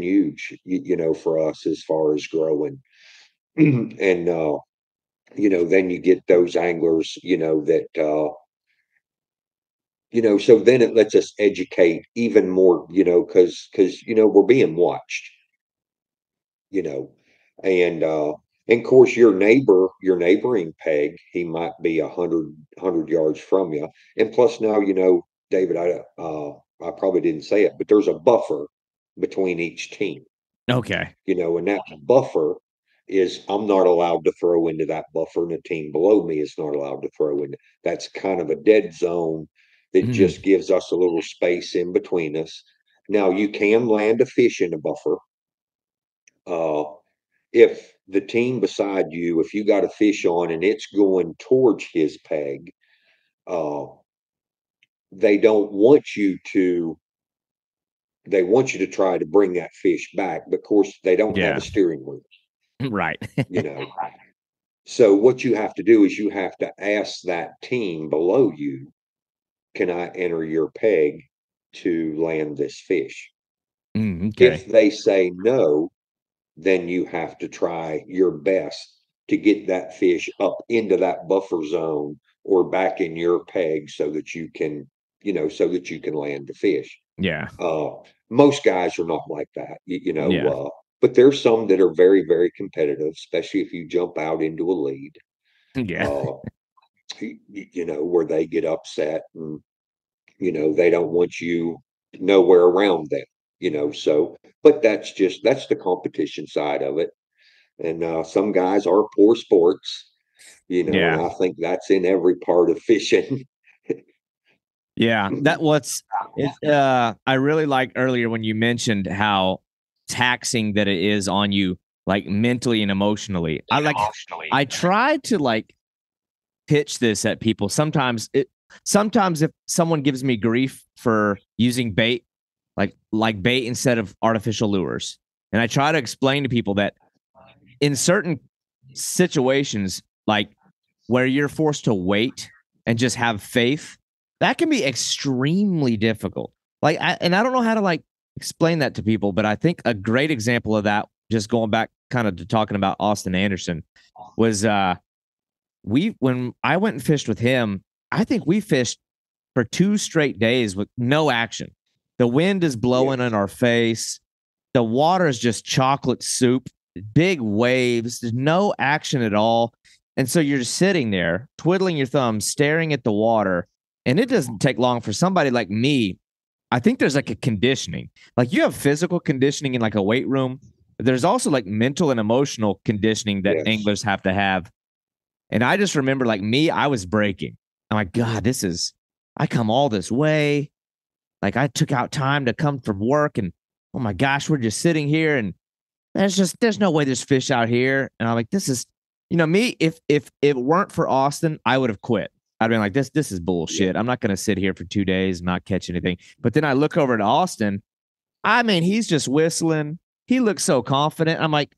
Speaker 2: huge, for us as far as growing. And then you get those anglers, that so then it lets us educate even more, because we're being watched, you know, and of course your neighboring peg, he might be 100 yards from you, and plus now, David, I probably didn't say it, but there's a buffer between each team,
Speaker 1: Okay.
Speaker 2: and that buffer is, I'm not allowed to throw into that buffer, and the team below me is not allowed to throw in. That's kind of a dead zone that
Speaker 1: Mhm.
Speaker 2: just gives us a little space in between us. Now you can land a fish in a buffer. Uh, if the team beside you, if you got a fish on and it's going towards his peg, uh, they don't want you to. They want you to try to bring that fish back, but of course they don't have
Speaker 1: Yeah.
Speaker 2: a steering wheel.
Speaker 1: Right.
Speaker 2: You know, So what you have to do is you have to ask that team below you, can I enter your peg to land this fish?
Speaker 1: Okay.
Speaker 2: If they say no, then you have to try your best to get that fish up into that buffer zone or back in your peg so that you can, land the fish.
Speaker 1: Yeah.
Speaker 2: Uh, Most guys are not like that,
Speaker 1: Yeah.
Speaker 2: but there's some that are very, very competitive, especially if you jump out into a lead.
Speaker 1: Yeah.
Speaker 2: Uh, where they get upset and, they don't want you nowhere around them, but that's the competition side of it. And some guys are poor sports, and
Speaker 1: Yeah.
Speaker 2: I think that's in every part of fishing.
Speaker 1: Yeah. That what's it I really like earlier when you mentioned how taxing that it is on you, like mentally and emotionally. I try to like pitch this at people. Sometimes if someone gives me grief for using bait, like bait instead of artificial lures. And I try to explain to people that in certain situations, like where you're forced to wait and just have faith, that can be extremely difficult. And I don't know how to like explain that to people, but I think a great example of that, just going back kind of to talking about Austin Anderson, was when I went and fished with him, I think we fished for 2 straight days with no action. The wind is blowing in
Speaker 2: Yes.
Speaker 1: our face. The water is just chocolate soup, big waves. There's no action at all. And so you're just sitting there, twiddling your thumbs, staring at the water. And it doesn't take long for somebody like me. I think there's like a conditioning. Like you have physical conditioning in like a weight room. But there's also like mental and emotional conditioning that
Speaker 2: Yes.
Speaker 1: anglers have to have. And I just remember like me, I was breaking. I'm like, God, I come all this way. Like I took out time to come from work and oh my gosh, we're just sitting here and there's no way there's fish out here. And I'm like, this is, me, if it weren't for Austin, I would have quit. I'd been like, this is
Speaker 2: Yeah.
Speaker 1: bullshit. I'm not going to sit here for 2 days and not catch anything. But then I look over at Austin. I mean, he's just whistling. He looks so confident. I'm like,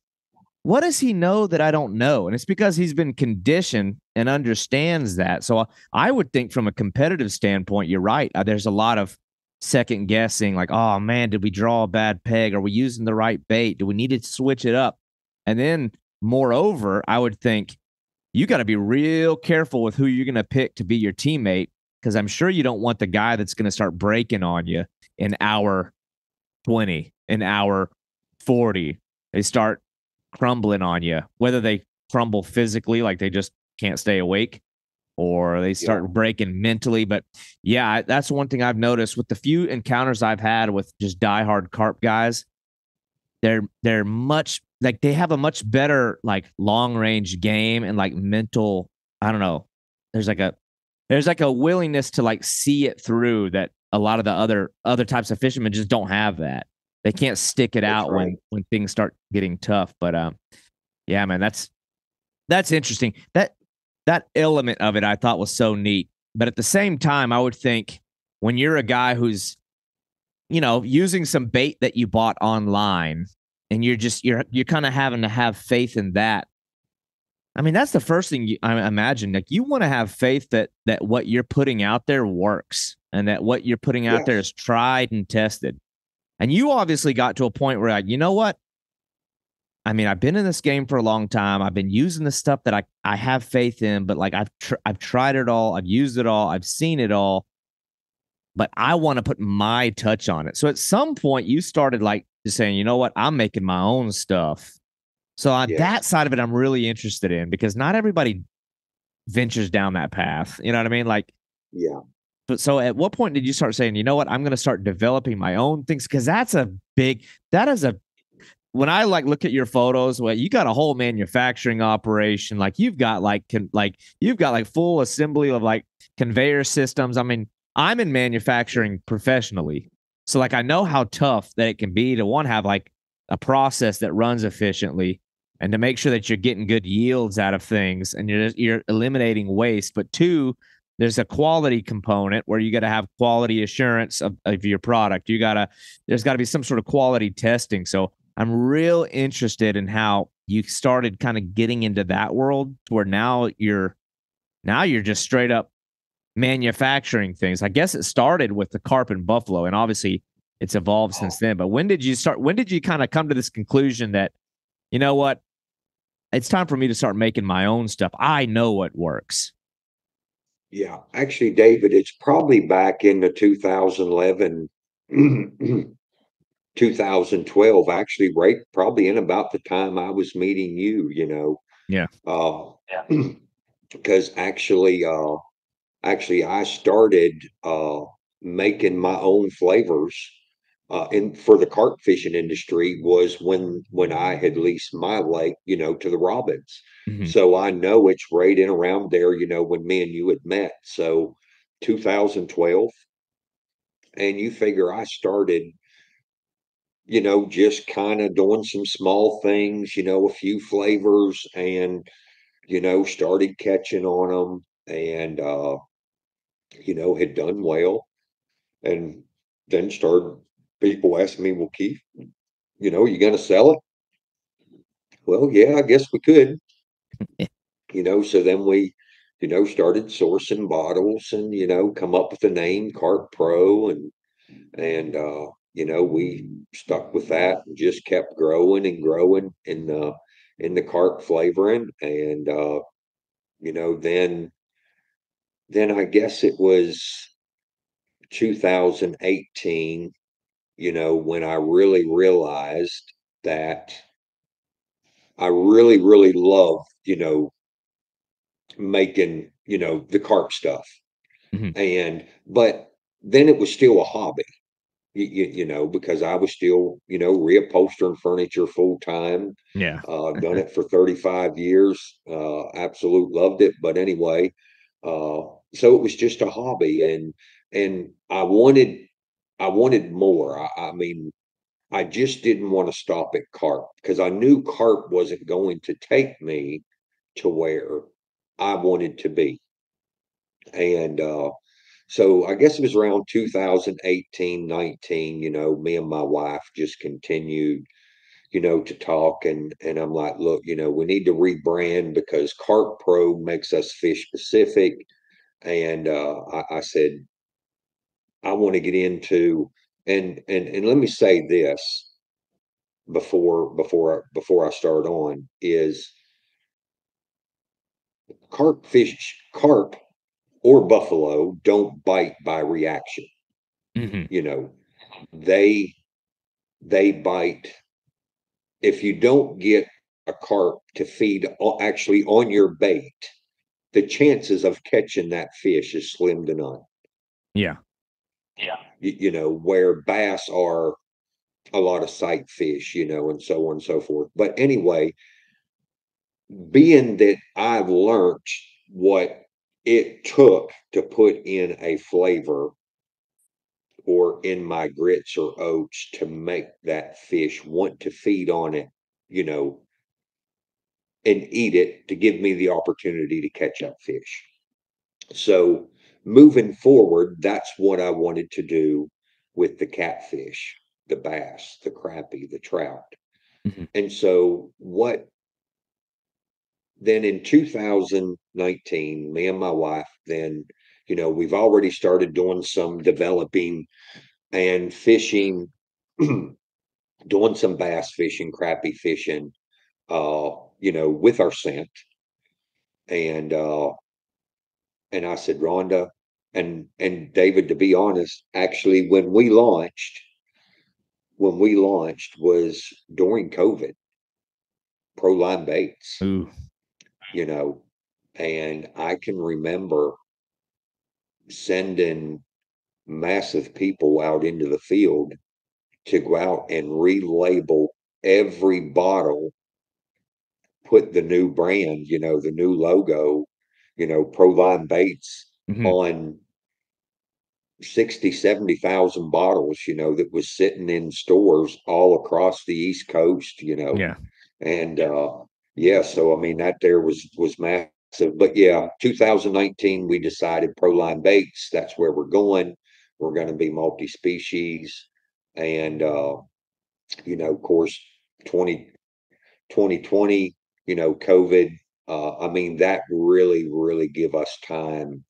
Speaker 1: what does he know that I don't know? And it's because he's been conditioned and understands that. So I would think from a competitive standpoint, you're right. There's a lot of second guessing, like, oh man, did we draw a bad peg? Are we using the right bait? Do we need to switch it up? And then, moreover, I would think you got to be real careful with who you're going to pick to be your teammate because I'm sure you don't want the guy that's going to start breaking on you in hour 20, in hour 40. They start crumbling on you, whether they crumble physically, like they just can't stay awake, or they
Speaker 2: Yeah.
Speaker 1: start breaking mentally. But yeah, that's one thing I've noticed with the few encounters I've had with just diehard carp guys. They're much like they have a much better like long range game and like mental. I don't know. There's like a there's like a willingness to like see it through that a lot of the other types of fishermen just don't have that. They can't stick it
Speaker 2: That's
Speaker 1: out
Speaker 2: right.
Speaker 1: when things start getting tough. But yeah, man, that's interesting. That element of it I thought was so neat. But at the same time, I would think when you're a guy who's using some bait that you bought online, and you're kind of having to have faith in that. I mean, that's the first thing I imagine. Like, you want to have faith that what you're putting out there works, and that what you're putting out there
Speaker 2: Yes.
Speaker 1: is tried and tested. And you obviously got to a point where, like, you know what? I mean, I've been in this game for a long time. I've been using the stuff that I have faith in, but like I've tried it all, I've used it all, I've seen it all, but I want to put my touch on it. So at some point, you started like just saying, you know what, I'm making my own stuff. So on
Speaker 2: Yes.
Speaker 1: that side of it, I'm really interested in, because not everybody ventures down that path. You know what I mean? Like,
Speaker 2: Yeah.
Speaker 1: but so at what point did you start saying, you know what, I'm going to start developing my own things? Because that is a when I like look at your photos, well, you got a whole manufacturing operation. Like, you've got like full assembly of like conveyor systems. I mean, I'm in manufacturing professionally, so like I know how tough that it can be to one have like a process that runs efficiently, and to make sure that you're getting good yields out of things, and you're eliminating waste. But two, there's a quality component where you got to have quality assurance of your product. There's got to be some sort of quality testing. So I'm real interested in how you started kind of getting into that world, to where now you're just straight up manufacturing things. I guess it started with the carp and buffalo, and obviously it's evolved since
Speaker 2: Oh,
Speaker 1: then. But when did you kind of come to this conclusion that, you know what, it's time for me to start making my own stuff? I know what works.
Speaker 2: yeah. Actually, David, it's probably back in the 2011, 2012, actually, right? Probably in about the time I was meeting you.
Speaker 1: Yeah.
Speaker 2: Yeah. Because actually, I started making my own flavors in for the carp fishing industry was when I had leased my lake, to the Robins.
Speaker 1: Mhm.
Speaker 2: So I know it's right in around there, when me and you had met. So 2012, and you figure I started, just kind of doing some small things, a few flavors, and started catching on them, and had done well. And then started people asking me, well, Keith, you going to sell it? Well, yeah, I guess we could. So then we, started sourcing bottles, and, come up with the name Carp Pro, and we stuck with that and just kept growing and growing in the carp flavoring. And then I guess it was 2018, when I really realized that I really, really love, making, the carp stuff.
Speaker 1: Mhm.
Speaker 2: But then it was still a hobby, because I was still, reupholstering furniture full time.
Speaker 1: Yeah.
Speaker 2: Done it for 35 years. Absolute loved it. But anyway, uh, so it was just a hobby, and I wanted more. I mean, I just didn't want to stop at carp, because I knew carp wasn't going to take me to where I wanted to be. And so I guess it was around 2018, 19, me and my wife just continued, to talk, and I'm like, look, we need to rebrand, because Carp Pro makes us fish specific. And I said, I want to get into, and let me say this before I start on, is carp or buffalo don't bite by reaction.
Speaker 1: Mhm.
Speaker 2: You know, they they bite if you don't get a carp to feed actually on your bait. The chances of catching that fish is slim to none.
Speaker 1: Yeah.
Speaker 2: Where bass are a lot of sight fish, and so on and so forth. But anyway, being that I've learned what it took to put in a flavor or in my grits or oats to make that fish want to feed on it, you know, and eat it, to give me the opportunity to catch up fish. So moving forward, that's what I wanted to do with the catfish, the bass, the crappie, the trout.
Speaker 1: Mhm.
Speaker 2: And so what then in 2019, me and my wife, then, we've already started doing some developing and fishing, doing some bass fishing, crappie fishing, with our scent. And I said, Rhonda and David, to be honest, actually when we launched was during COVID, ProLine Baits,
Speaker 1: Ooh.
Speaker 2: you know, and I can remember sending massive people out into the field to go out and relabel every bottle, put the new brand, the new logo, ProLine Baits
Speaker 1: Mhm.
Speaker 2: on 60, 70,000 bottles, that was sitting in stores all across the East Coast,
Speaker 1: Yeah.
Speaker 2: and yeah, so I mean that there was massive. But yeah, 2019 we decided ProLine Baits, that's where we're going. We're going to be multi-species, and of course, 20 2020, COVID. I mean that really give us time,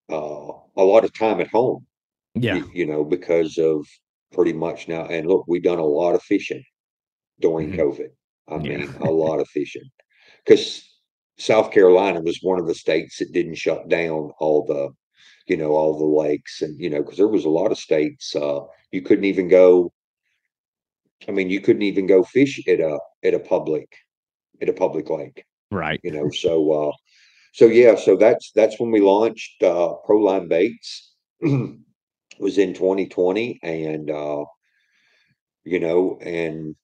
Speaker 2: a lot of time at home,
Speaker 1: Yeah.
Speaker 2: because of pretty much now. And look, we done a lot of fishing during
Speaker 1: Mhm.
Speaker 2: COVID. I
Speaker 1: Yeah.
Speaker 2: mean, a lot of fishing because South Carolina was one of the states that didn't shut down all the lakes, and because there was a lot of states, you couldn't even go. I mean, you couldn't even go fish at a public lake.
Speaker 1: Right.
Speaker 2: So yeah, so that's when we launched ProLine Baits. Was in 2020, and and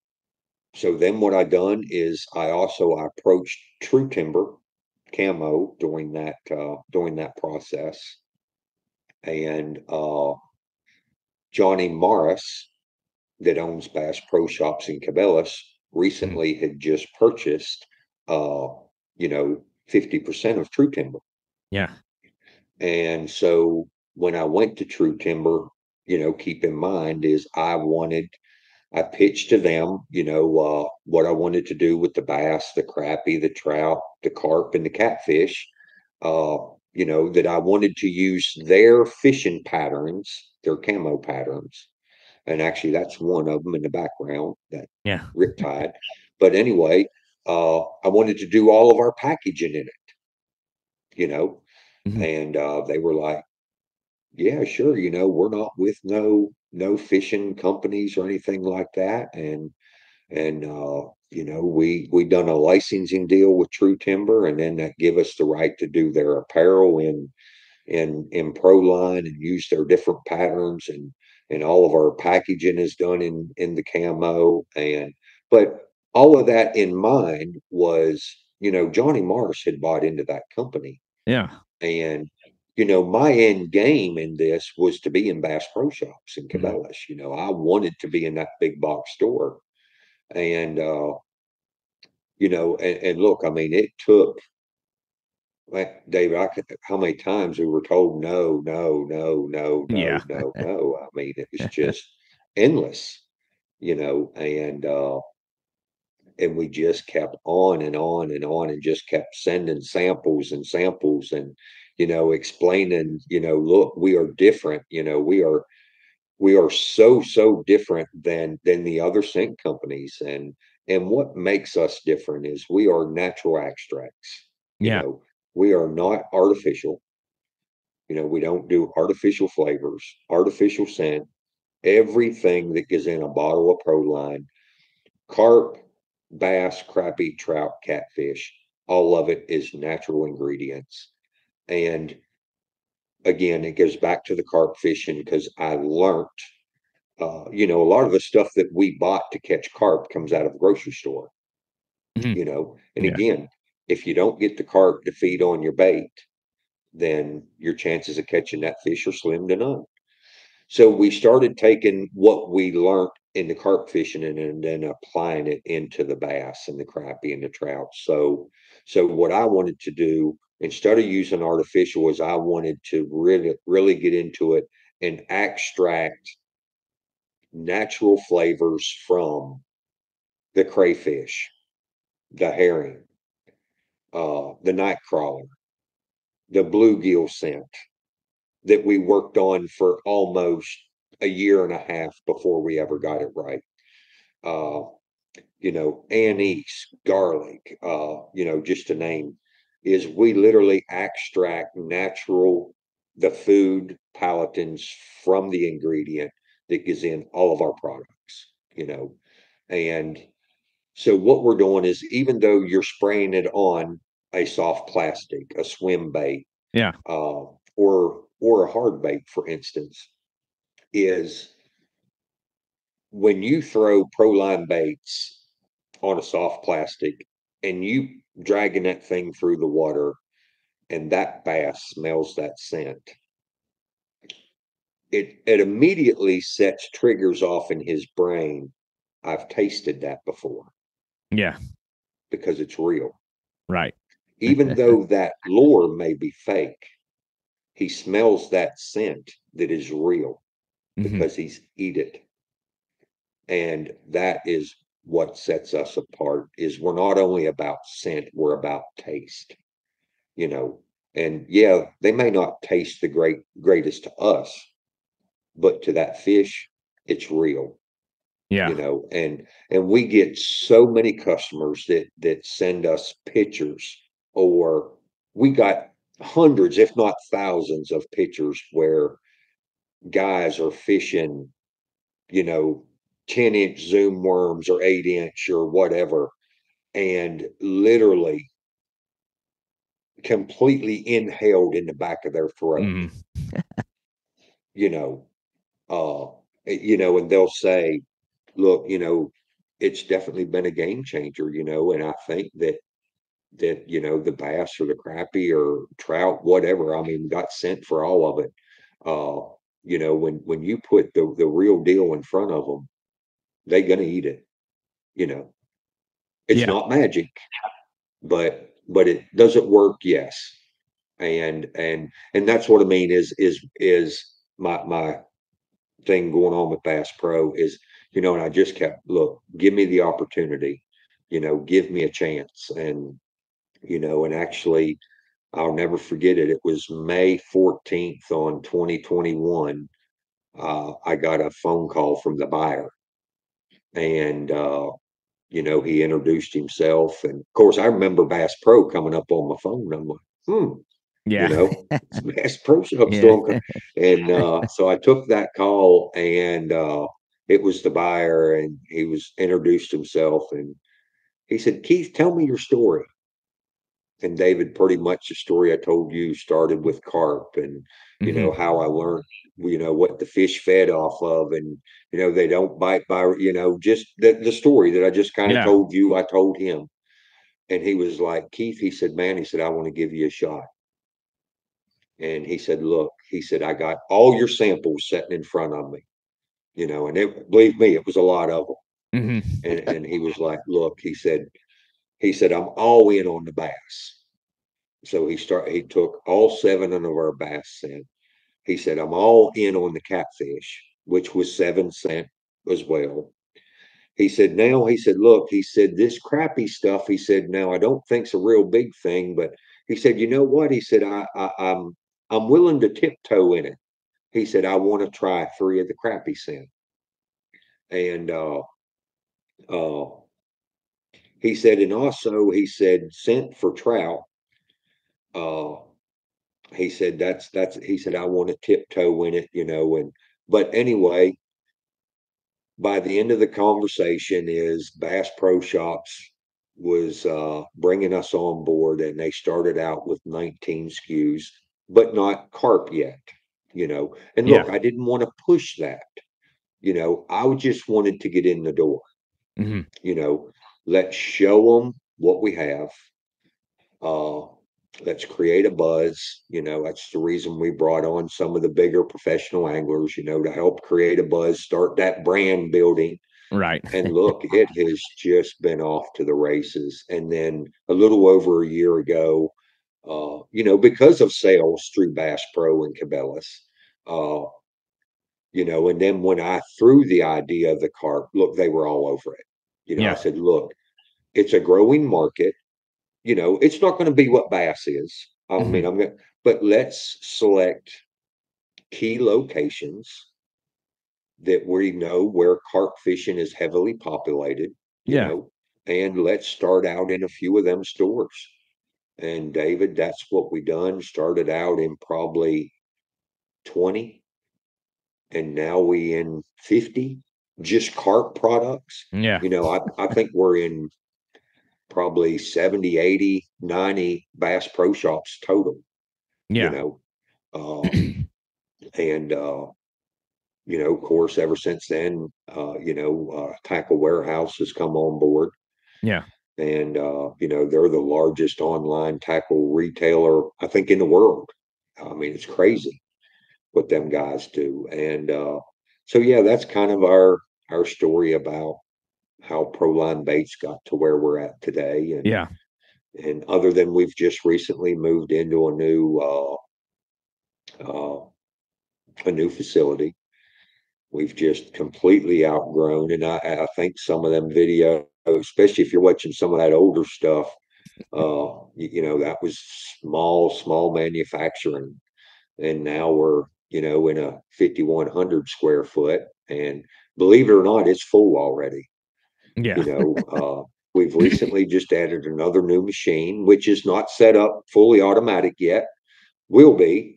Speaker 2: so then what I done is I approached True Timber Camo during that process, and Johnny Morris, that owns Bass Pro Shops in Cabela's,
Speaker 1: Mhm.
Speaker 2: recently had just purchased 50% of True Timber.
Speaker 1: Yeah.
Speaker 2: And so when I went to True Timber, keep in mind is I pitched to them, what I wanted to do with the bass, the crappie, the trout, the carp, and the catfish. Uh, that I wanted to use their fishing patterns, their camo patterns, and actually that's one of them in the background, that
Speaker 1: Yeah.
Speaker 2: riptide. But anyway, I wanted to do all of our packaging in it, you know,
Speaker 1: Mhm.
Speaker 2: and they were like, "Yeah, sure. We're not with no fishing companies or anything like that." And we done a licensing deal with True Timber, and then that give us the right to do their apparel in ProLine and use their different patterns, and all of our packaging is done in the camo. And but all of that in mind was, Johnny Morris had bought into that company,
Speaker 1: Yeah.
Speaker 2: and my end game in this was to be in Bass Pro Shops in
Speaker 1: Mhm.
Speaker 2: Cabela's. I wanted to be in that big box store, and and look, I mean, it took, like, David, how many times we were told no, no, no, no,
Speaker 1: Yeah.
Speaker 2: no, no, no. I mean, it was just endless, and we just kept on and on and on, and just kept sending samples and samples, and explaining, look, we are different, we are so different than the other scent companies, and what makes us different is we are natural extracts. you
Speaker 1: Yeah.
Speaker 2: know we are not artificial. We don't do artificial flavors, artificial scent. Everything that is in a bottle of ProLine, carp, bass, crappie, trout, catfish, all of it is natural ingredients. And again, it goes back to the carp fishing, because I learned, a lot of the stuff that we bought to catch carp comes out of a grocery store,
Speaker 1: Mhm.
Speaker 2: and
Speaker 1: Yeah.
Speaker 2: again, if you don't get the carp to feed on your bait, then your chances of catching that fish are slim to none. So we started taking what we learned in the carp fishing, and then applying it into the bass and the crappie and the trout. So what I wanted to do, instead of using artificial, is I wanted to really, really get into it and extract. natural flavors from the crayfish, the herring, the night crawler, the bluegill scent that we worked on for almost a year and a half before we ever got it right. Uh, Anise, garlic, just to name, is we literally extract the food palatins from the ingredient that is in all of our products. And so what we're doing is, even though you're spraying it on a soft plastic, a swim bait,
Speaker 1: Yeah.
Speaker 2: or a hard bait, for instance, is when you throw ProLine baits on a soft plastic and you dragging that thing through the water and that bass smells that scent, it immediately sets triggers off in his brain. I've tasted that before,
Speaker 1: Yeah.
Speaker 2: because it's real.
Speaker 1: Right.
Speaker 2: Even though that lure may be fake, he smells that scent that is real
Speaker 1: Hmm.
Speaker 2: because he's eat it. And that is what sets us apart, is we're not only about scent, we're about taste. you know and yeah, they may not taste the greatest to us, but to that fish, it's real.
Speaker 1: Yeah.
Speaker 2: And we get so many customers that send us pictures, or we got hundreds, if not thousands, of pictures where guys are fishing, you know 10-inch zoom worms or 8-inch or whatever, and literally completely inhaled in the back of their throat.
Speaker 1: Hmm.
Speaker 2: you know uh and they'll say, look, it's definitely been a game changer. And I think that the bass or the crappie or trout, whatever, I mean, got sent for all of it. When you put the real deal in front of them, they're gonna eat it. you know it's
Speaker 1: Yeah.
Speaker 2: not magic, but it does it work, yes. And that's what I mean, is my thing going on with Bass Pro is, and I just kept, look, give me the opportunity, give me a chance. And actually, I'll never forget it. It was May 14th on 2021. I got a phone call from the buyer, and he introduced himself. And of course, I remember Bass Pro coming up on my phone. I'm like,
Speaker 1: Yeah.
Speaker 2: it's Bass Pro Shop
Speaker 1: Yeah.
Speaker 2: still. And so I took that call, and it was the buyer, and he was introduced himself, and he said, Keith, tell me your story. And David, pretty much the story I told you started with carp, and
Speaker 1: Hmm.
Speaker 2: how I learned, what the fish fed off of, and they don't bite by, just the story that I just kind of
Speaker 1: Yeah.
Speaker 2: told you, I told him. And he was like, Keith, he said, man, he said, I want to give you a shot. And he said, look, he said, I got all your samples sitting in front of me, and believe me, it was a lot of them.
Speaker 1: Hmm.
Speaker 2: And he was like, look, he said, I'm all in on the bass. So he took all 7 of our bass scent. He said, I'm all in on the catfish, which was 7 cent as well. He said, look, he said, this crappy stuff, he said, now I don't think's a real big thing, but he said, you know what? He said, I'm willing to tiptoe in it. He said, I want to try 3 of the crappie scent. And uh, he said, and also he said, scent for trout. Uh, he said, he said, I want to tiptoe in it, but anyway, by the end of the conversation, is Bass Pro Shops was bringing us on board, and they started out with 19 SKUs, but not carp yet. And
Speaker 1: Yeah.
Speaker 2: look, I didn't want to push that. I just wanted to get in the door.
Speaker 1: Hmm.
Speaker 2: you know let's show them what we have. uh let's create a buzz. That's the reason we brought on some of the bigger professional anglers, to help create a buzz, start that brand building.
Speaker 1: Right.
Speaker 2: And look, it has just been off to the races. And then a little over a year ago, because of sales through Bass Pro and Cabela's, uh And then when I threw the idea of the carp, look, they were all over it. I
Speaker 1: Yeah.
Speaker 2: said, look, it's a growing market. It's not going to be what bass is. I
Speaker 1: Hmm.
Speaker 2: mean, but let's select key locations that we know where carp fishing is heavily populated, you
Speaker 1: Yeah.
Speaker 2: know, and let's start out in a few of them stores. And David, that's what we done. Started out in probably 20, and now we in 50, just carp products.
Speaker 1: Yeah.
Speaker 2: I think we're in probably 70, 80, 90 Bass Pro Shops total, you
Speaker 1: Yeah.
Speaker 2: know. Uh, and of course, ever since then, Tackle Warehouse has come on board,
Speaker 1: Yeah.
Speaker 2: and they're the largest online tackle retailer, I think, in the world. I mean, it's crazy what them guys do, and so yeah, that's kind of our story about how ProLine Baits got to where we're at today,
Speaker 1: Yeah.
Speaker 2: and other than we've just recently moved into uh, a new facility. We've just completely outgrown. And I think some of them videos, especially if you're watching some of that older stuff, that was small manufacturing. And now we're, in a 5,100 square foot. And believe it or not, it's full already.
Speaker 1: Yeah.
Speaker 2: We've recently just added another new machine, which is not set up fully automatic yet, will be.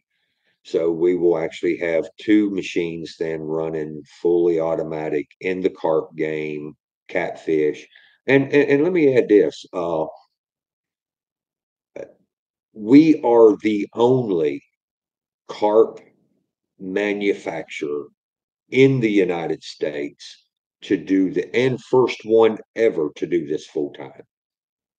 Speaker 2: So we will actually have two machines then running fully automatic in the carp game, catfish. And let me add this. We are the only carp manufacturer in the United States to do and first one ever to do this full time.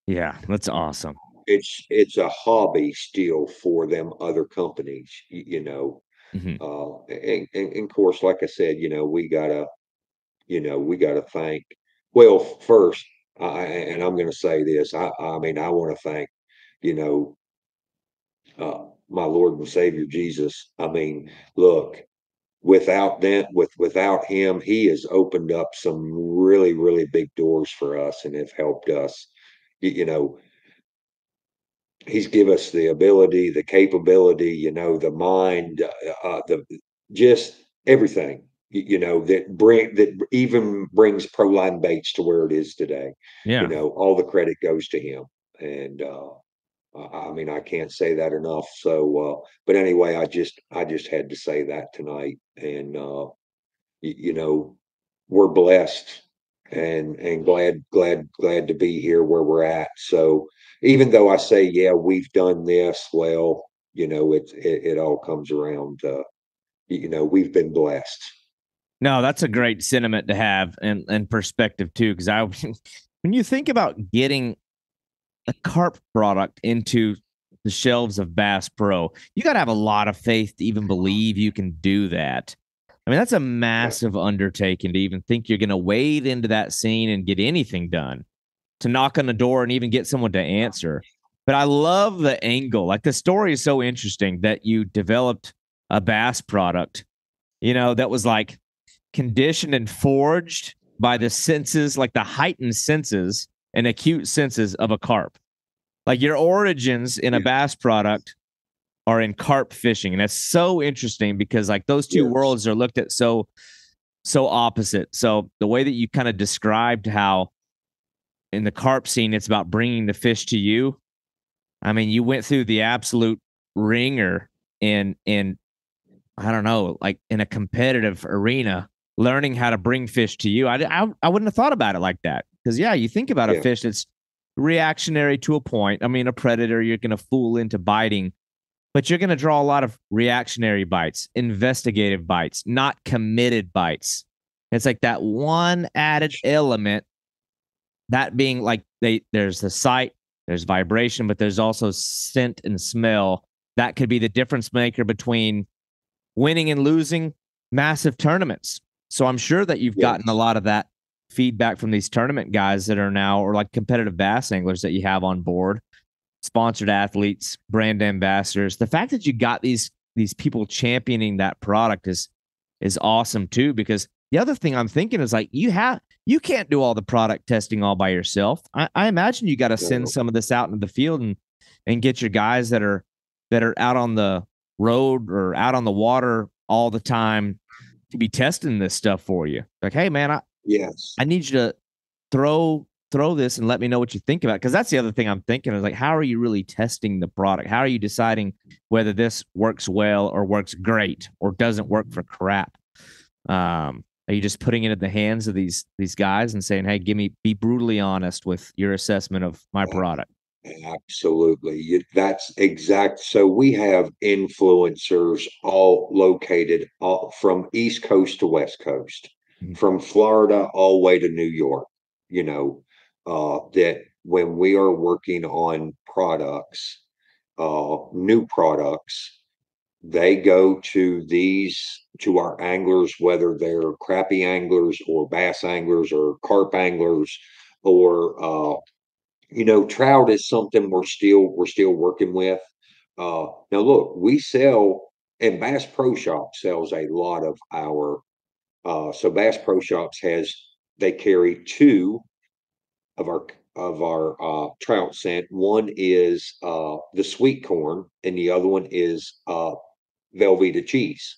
Speaker 1: Yeah. That's awesome.
Speaker 2: It's a hobby still for them other companies,
Speaker 1: Hmm.
Speaker 2: and of course, like I said, we gotta thank. Well, first, and I'm going to say this. I mean, I want to thank, you know, my Lord and Savior Jesus. I mean, look, without him, he has opened up some really, really big doors for us and have helped us. You know, he's give us the ability, the capability, the mind, the just everything, that even brings ProLine Baits to where it is today.
Speaker 1: Yeah.
Speaker 2: All the credit goes to him, and I mean, I can't say that enough. So, but anyway, I just had to say that tonight, and you know, we're blessed and glad to be here where we're at. So even though I say, yeah, we've done this, well, it all comes around. We've been blessed.
Speaker 1: No, that's a great sentiment to have and perspective too. Because when you think about getting a carp product into the shelves of Bass Pro, you got to have a lot of faith to even believe you can do that. I mean, that's a
Speaker 2: Yeah,
Speaker 1: massive undertaking to even think you're going to wade into that scene and get anything done, to knock on the door and even get someone to answer. But I love the angle. Like the story is so interesting that you developed a bass product, that was like conditioned and forged by the senses, like the heightened senses and acute senses of a carp. Like your origins in a
Speaker 2: yeah,
Speaker 1: bass product are in carp fishing. And that's so interesting because like those two
Speaker 2: yes,
Speaker 1: worlds are looked at so opposite. So the way that you kind of described how in the carp scene it's about bringing the fish to you. I mean, you went through the absolute ringer in I don't know, like in a competitive arena, learning how to bring fish to you. I wouldn't have thought about it like that because yeah, you think about a
Speaker 2: yeah,
Speaker 1: fish that's reactionary to a point. I mean, a predator you're going to fool into biting, but you're going to draw a lot of reactionary bites, investigative bites, not committed bites. It's like that one added element, that being like there's the sight, there's vibration, but there's also scent and smell. That could be the difference maker between winning and losing massive tournaments. So I'm sure that you've gotten a
Speaker 2: yes,
Speaker 1: lot of that feedback from these tournament guys that are now, or like competitive bass anglers that you have on board, sponsored athletes, brand ambassadors. The fact that you got these people championing that product is is awesome too. Because the other thing I'm thinking is like you can't do all the product testing all by yourself. I imagine you got to send
Speaker 2: No.
Speaker 1: some of this out into the field and get your guys that are out on the road or out on the water all the time to be testing this stuff for you. Like, hey man,
Speaker 2: Yes.
Speaker 1: I need you to throw this and let me know what you think about it. Because that's the other thing I'm thinking is like, how are you really testing the product? How are you deciding whether this works well or works great or doesn't work for crap? Are you just putting it in the hands of these guys and saying, hey, be brutally honest with your assessment of my product?
Speaker 2: Absolutely. That's exact. So we have influencers all located from East Coast to West Coast,
Speaker 1: Mhm.
Speaker 2: from Florida all the way to New York, that when we are working on products, new products, they go to our anglers, whether they're crappie anglers or bass anglers or carp anglers or trout is something we're still working with. Now, look, we sell, and Bass Pro Shop sells a lot of our. So Bass Pro Shops they carry two of our trout scent. One is the sweet corn, and the other one is Velveeta cheese.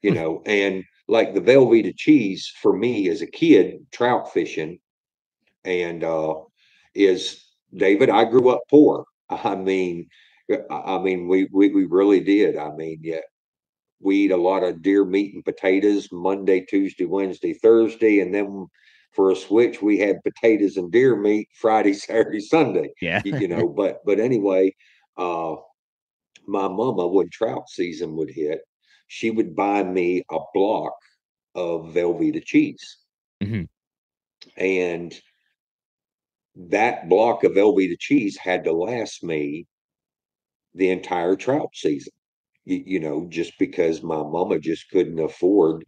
Speaker 2: And like the Velveeta cheese for me as a kid, trout fishing and is David. I grew up poor. I mean, we really did. I mean, yeah, we eat a lot of deer meat and potatoes Monday, Tuesday, Wednesday, Thursday, and then for a switch, we had potatoes and deer meat Friday, Saturday, Sunday.
Speaker 1: Yeah.
Speaker 2: But anyway, uh, my mama, when trout season would hit, she would buy me a block of Velveeta cheese,
Speaker 1: Mhm.
Speaker 2: and that block of Velveeta cheese had to last me the entire trout season. Just because my mama just couldn't afford,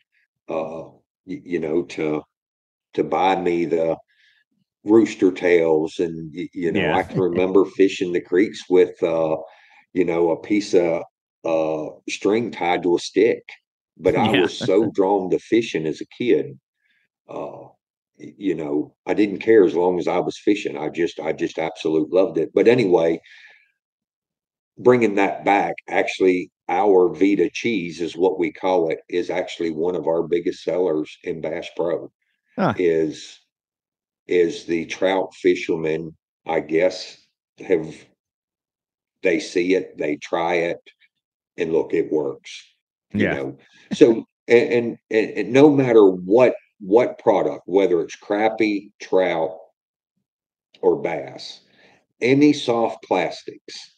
Speaker 2: to buy me the rooster tails, and
Speaker 1: Yeah.
Speaker 2: I can remember fishing the creeks with, a piece of string tied to a stick. But I
Speaker 1: Yeah.
Speaker 2: was so drawn to fishing as a kid. Uh, I didn't care as long as I was fishing. I just absolutely loved it. But anyway, bringing that back, actually, our Vita cheese is what we call it, is actually one of our biggest sellers in Bass Pro.
Speaker 1: Huh.
Speaker 2: Is is the trout fishermen, I guess, have they see it, they try it, and look, it works. You
Speaker 1: Yeah.
Speaker 2: know, so and no matter what product, whether it's crappie, trout, or bass, any soft plastics,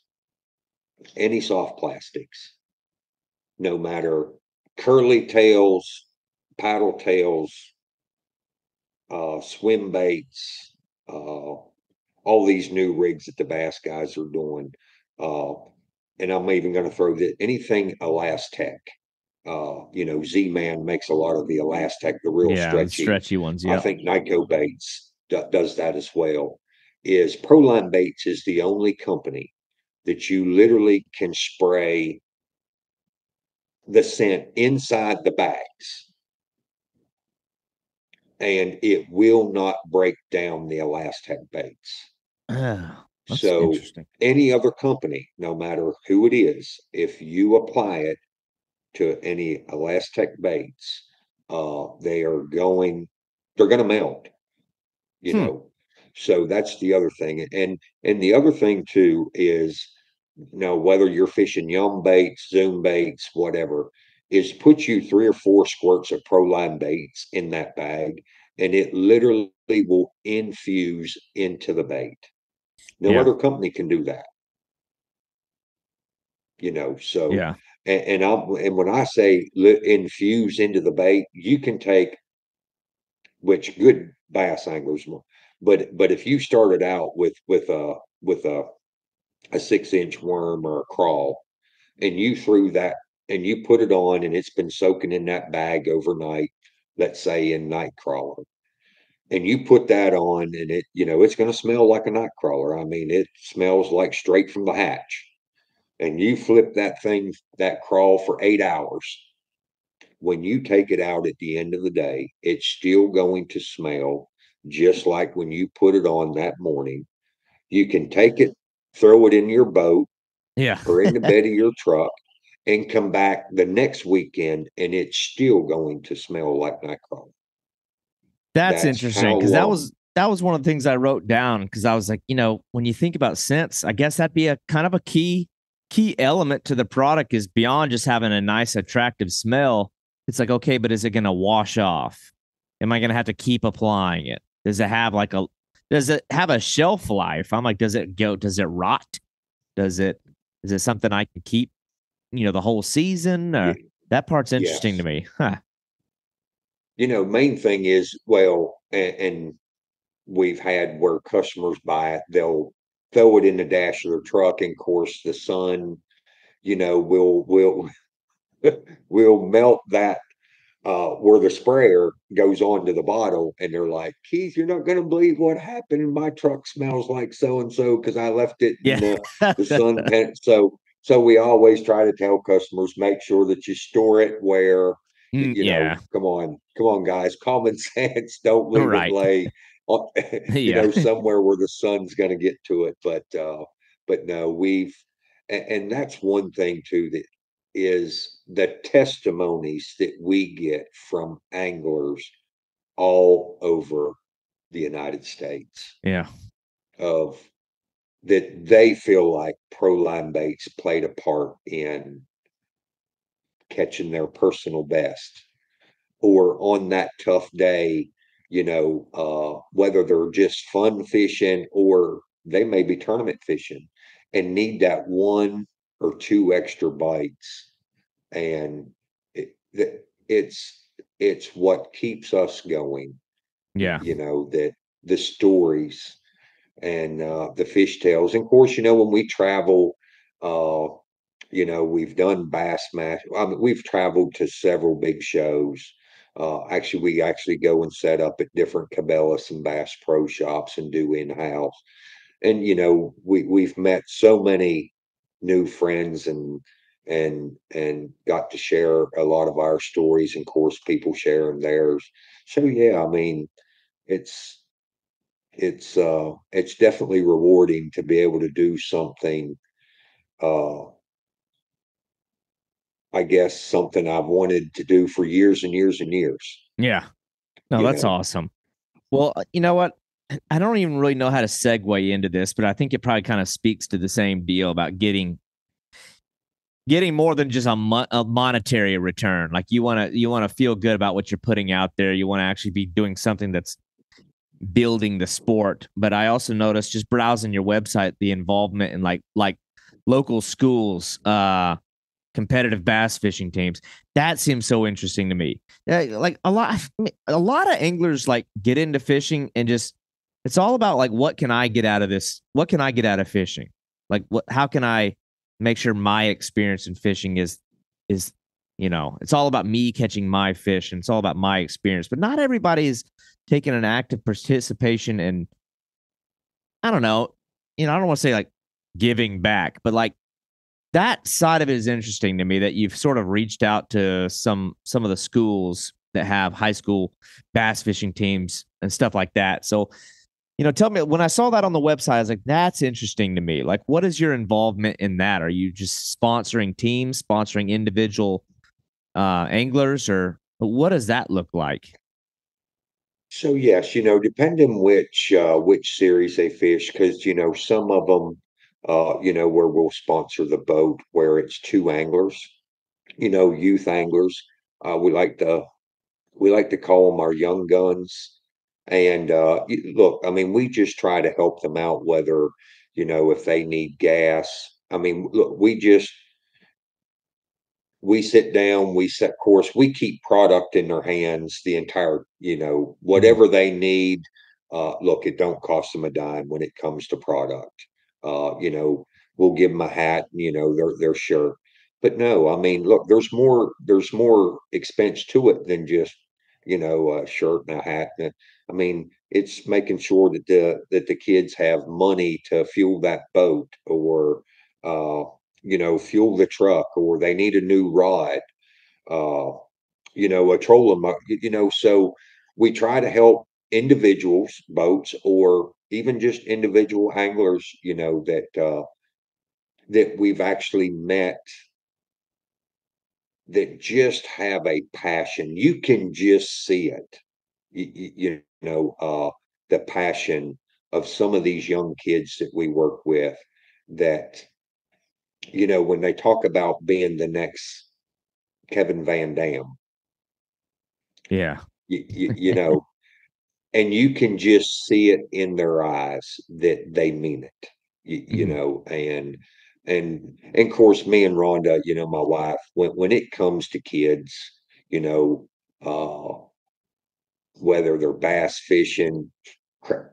Speaker 2: any soft plastics, no matter curly tails, paddle tails, swim baits, all these new rigs that the bass guys are doing. Uh, and I'm even going to throw that anything Elastec. Z-Man makes a lot of the Elastec, the real
Speaker 1: Yeah. The
Speaker 2: stretchy.
Speaker 1: stretchy ones.
Speaker 2: I
Speaker 1: Yep.
Speaker 2: think Nyko Baits does that as well. Is ProLine Baits is the only company that you literally can spray the scent inside the bags, and it will not break down the Elastec baits.
Speaker 1: That's
Speaker 2: So
Speaker 1: interesting.
Speaker 2: any other company, no matter who it is, if you apply it to any Elastec baits, they're going to melt, you
Speaker 1: Hmm.
Speaker 2: know. So that's the other thing. And the other thing too is, whether you're fishing yum baits, zoom baits, whatever, is put you 3 or 4 squirts of ProLine baits in that bag, and it literally will infuse into the bait. No
Speaker 1: Yeah.
Speaker 2: other company can do that. So,
Speaker 1: Yeah.
Speaker 2: and when I say infuse into the bait, you can take, which good bass anglers will, but if you started out with a 6-inch worm or a crawl, and you threw that and you put it on, and it's been soaking in that bag overnight, let's say in night crawler, and you put that on, and it's going to smell like a night crawler. I mean, it smells like straight from the hatch. And you flip that crawl for 8 hours, when you take it out at the end of the day, it's still going to smell just like when you put it on that morning. You can take it, throw it in your boat
Speaker 1: Yeah.
Speaker 2: or in the bed of your truck and come back the next weekend and it's still going to smell like nightcrawler.
Speaker 1: That's
Speaker 2: That's
Speaker 1: interesting
Speaker 2: how
Speaker 1: because
Speaker 2: long.
Speaker 1: that was one of the things I wrote down because I was like, when you think about scents, I guess that'd be a kind of a key element to the product is beyond just having a nice, attractive smell. It's like, okay, but is it going to wash off? Am I going to have to keep applying it? Does it have a shelf life? I'm like, does it rot? Does it, is it something I can keep, the whole season? Or that part's interesting to
Speaker 2: Yes.
Speaker 1: me. Huh.
Speaker 2: Main thing is, well, and we've had where customers buy it, they'll throw it in the dash of their truck. And of course, the sun, will will melt that where the sprayer goes onto the bottle, and they're like, Keith, you're not going to believe what happened. My truck smells like so and so because I left it in
Speaker 1: Yeah.
Speaker 2: the sun pen. So we always try to tell customers make sure that you store it where,
Speaker 1: Yeah.
Speaker 2: come on, guys, common sense. Don't leave it
Speaker 1: Right.
Speaker 2: lay,
Speaker 1: Yeah.
Speaker 2: somewhere where the sun's going to get to it. But no, and that's one thing too that is the testimonies that we get from anglers all over the United States
Speaker 1: Yeah.
Speaker 2: of that they feel like ProLine Baits played a part in catching their personal best or on that tough day, whether they're just fun fishing or they may be tournament fishing and need that one or two extra bites. And it's what keeps us going,
Speaker 1: Yeah.
Speaker 2: that the stories and the fish tales. And of course, when we travel, uh, we've done bass match. I mean, we've traveled to several big shows. Actually, we actually go and set up at different Cabela's and Bass Pro shops and do in-house. And we've met so many new friends and got to share a lot of our stories, and of course, people sharing theirs. So yeah, I mean, it's it's definitely rewarding to be able to do something, uh I guess something I've wanted to do for years and years and years,
Speaker 1: Yeah. No,
Speaker 2: you
Speaker 1: that's
Speaker 2: know.
Speaker 1: awesome. Well, you know what? I don't even really know how to segue into this, but I think it probably kind of speaks to the same deal about getting more than just a monetary return. Like you want to feel good about what you're putting out there. You want to actually be doing something that's building the sport. But I also noticed just browsing your website the involvement in like local schools, competitive bass fishing teams. That seems so interesting to me. Like a lot of anglers like get into fishing and just it's all about like what can I get out of this? What can I get out of fishing? Like what? How can I make sure my experience in fishing is it's all about me catching my fish and it's all about my experience. But not everybody is taking an active participation in I don't know, I don't want to say like giving back, but like that side of it is interesting to me that you've sort of reached out to some of the schools that have high school bass fishing teams and stuff like that. So, tell me when I saw that on the website, I was like, that's interesting to me. Like, what is your involvement in that? Are you just sponsoring teams, sponsoring individual anglers, or what does that look like?
Speaker 2: So yes, depending which series they fish, because some of them, where we'll sponsor the boat where it's two anglers, youth anglers. We like to call them our young guns. And look, I mean, we just try to help them out, whether if they need gas. I mean, look, we sit down, we set course, we keep product in their hands the entire,
Speaker 1: Mhm.
Speaker 2: whatever they need. Look, it don't cost them a dime when it comes to product. We'll give them a hat, their shirt. But no, I mean, look, there's more expense to it than just, a shirt and a hat. I mean, it's making sure that the kids have money to fuel that boat or fuel the truck, or they need a new rod. Uh, a trolling, so we try to help individuals, boats, or even just individual anglers, that we've actually met that just have a passion. You can just see it. The passion of some of these young kids that we work with that, when they talk about being the next Kevin Van Dam,
Speaker 1: Yeah.
Speaker 2: you, you, you know, and you can just see it in their eyes that they mean it,
Speaker 1: Mhm.
Speaker 2: and of course, me and Rhonda, my wife, when it comes to kids, you know, uh, whether they're bass fishing,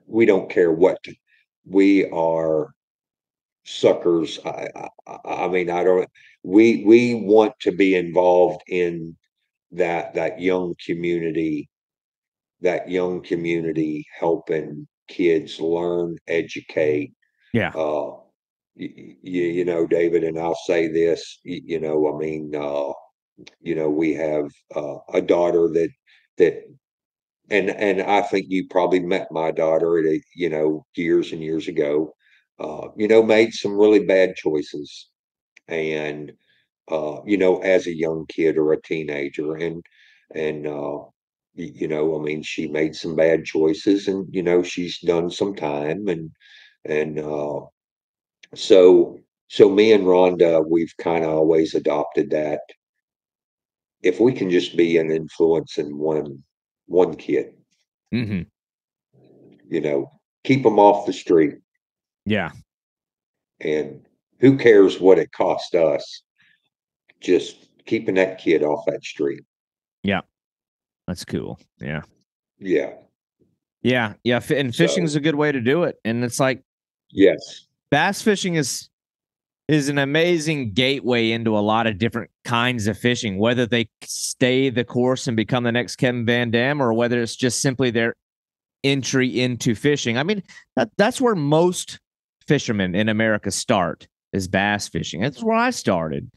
Speaker 2: we don't care what. We are suckers. I mean, I don't. We want to be involved in that young community, helping kids learn, educate.
Speaker 1: Yeah.
Speaker 2: Uh, David, and I'll say this. I mean, we have a daughter that and I think you probably met my daughter at years and years ago. Made some really bad choices, and as a young kid or a teenager, and I mean, she made some bad choices, and she's done some time, and so me and Rhonda, we've kind of always adopted that. If we can just be an influence in one kid,
Speaker 1: Hmm.
Speaker 2: you know, keep them off the street.
Speaker 1: Yeah.
Speaker 2: And who cares what it cost us? Just keeping that kid off that street.
Speaker 1: Yeah. That's cool. Yeah.
Speaker 2: Yeah.
Speaker 1: Yeah. Yeah. And fishing is
Speaker 2: So,
Speaker 1: a good way to do it. And it's like
Speaker 2: yes.
Speaker 1: bass fishing is an amazing gateway into a lot of different kinds of fishing, whether they stay the course and become the next Kevin Van Dam or whether it's just simply their entry into fishing. I mean, that's where most fishermen in America start is bass fishing. That's where I started.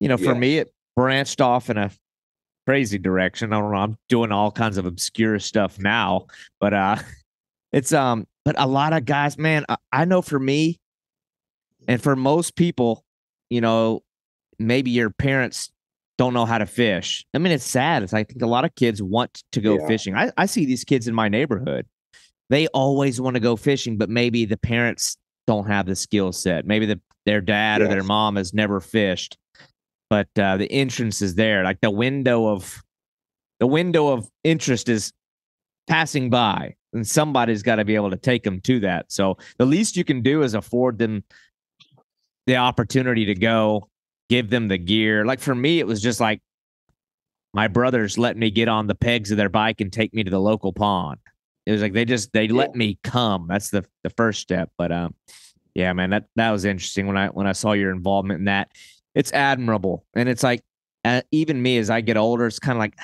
Speaker 1: For me,
Speaker 2: Yes.
Speaker 1: it branched off in a crazy direction. I don't know. I'm doing all kinds of obscure stuff now, but but a lot of guys, man, I know for me and for most people, you know, maybe your parents don't know how to fish. I mean, it's sad. I think a lot of kids want to go
Speaker 2: Yeah.
Speaker 1: fishing. I see these kids in my neighborhood. They always want to go fishing, but maybe the parents don't have the skill set. Maybe their dad or their
Speaker 2: Yes.
Speaker 1: mom has never fished, but the entrance is there. Like the window of interest is passing by, and somebody's got to be able to take them to that. So the least you can do is afford them the opportunity to go, give them the gear. Like for me, it was just like my brothers let me get on the pegs of their bike and take me to the local pond. It was like they
Speaker 2: Yeah.
Speaker 1: let me come. That's the first step. But yeah, man, that was interesting when I saw your involvement in that. It's admirable, and it's like even me as I get older, it's kind of like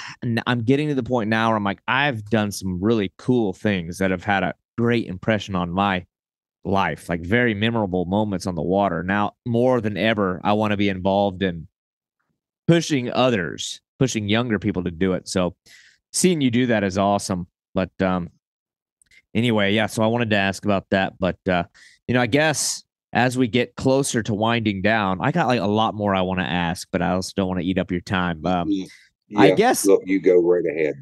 Speaker 1: I'm getting to the point now where I'm like I've done some really cool things that have had a great impression on my life, like very memorable moments on the water. Now more than ever, I want to be involved in pushing others, pushing younger people to do it. So seeing you do that is awesome. But anyway, yeah. So I wanted to ask about that, but I guess as we get closer to winding down, I got like a lot more I want to ask, but I also don't want to eat up your time. I
Speaker 2: Yeah.
Speaker 1: guess
Speaker 2: Look, you go right ahead.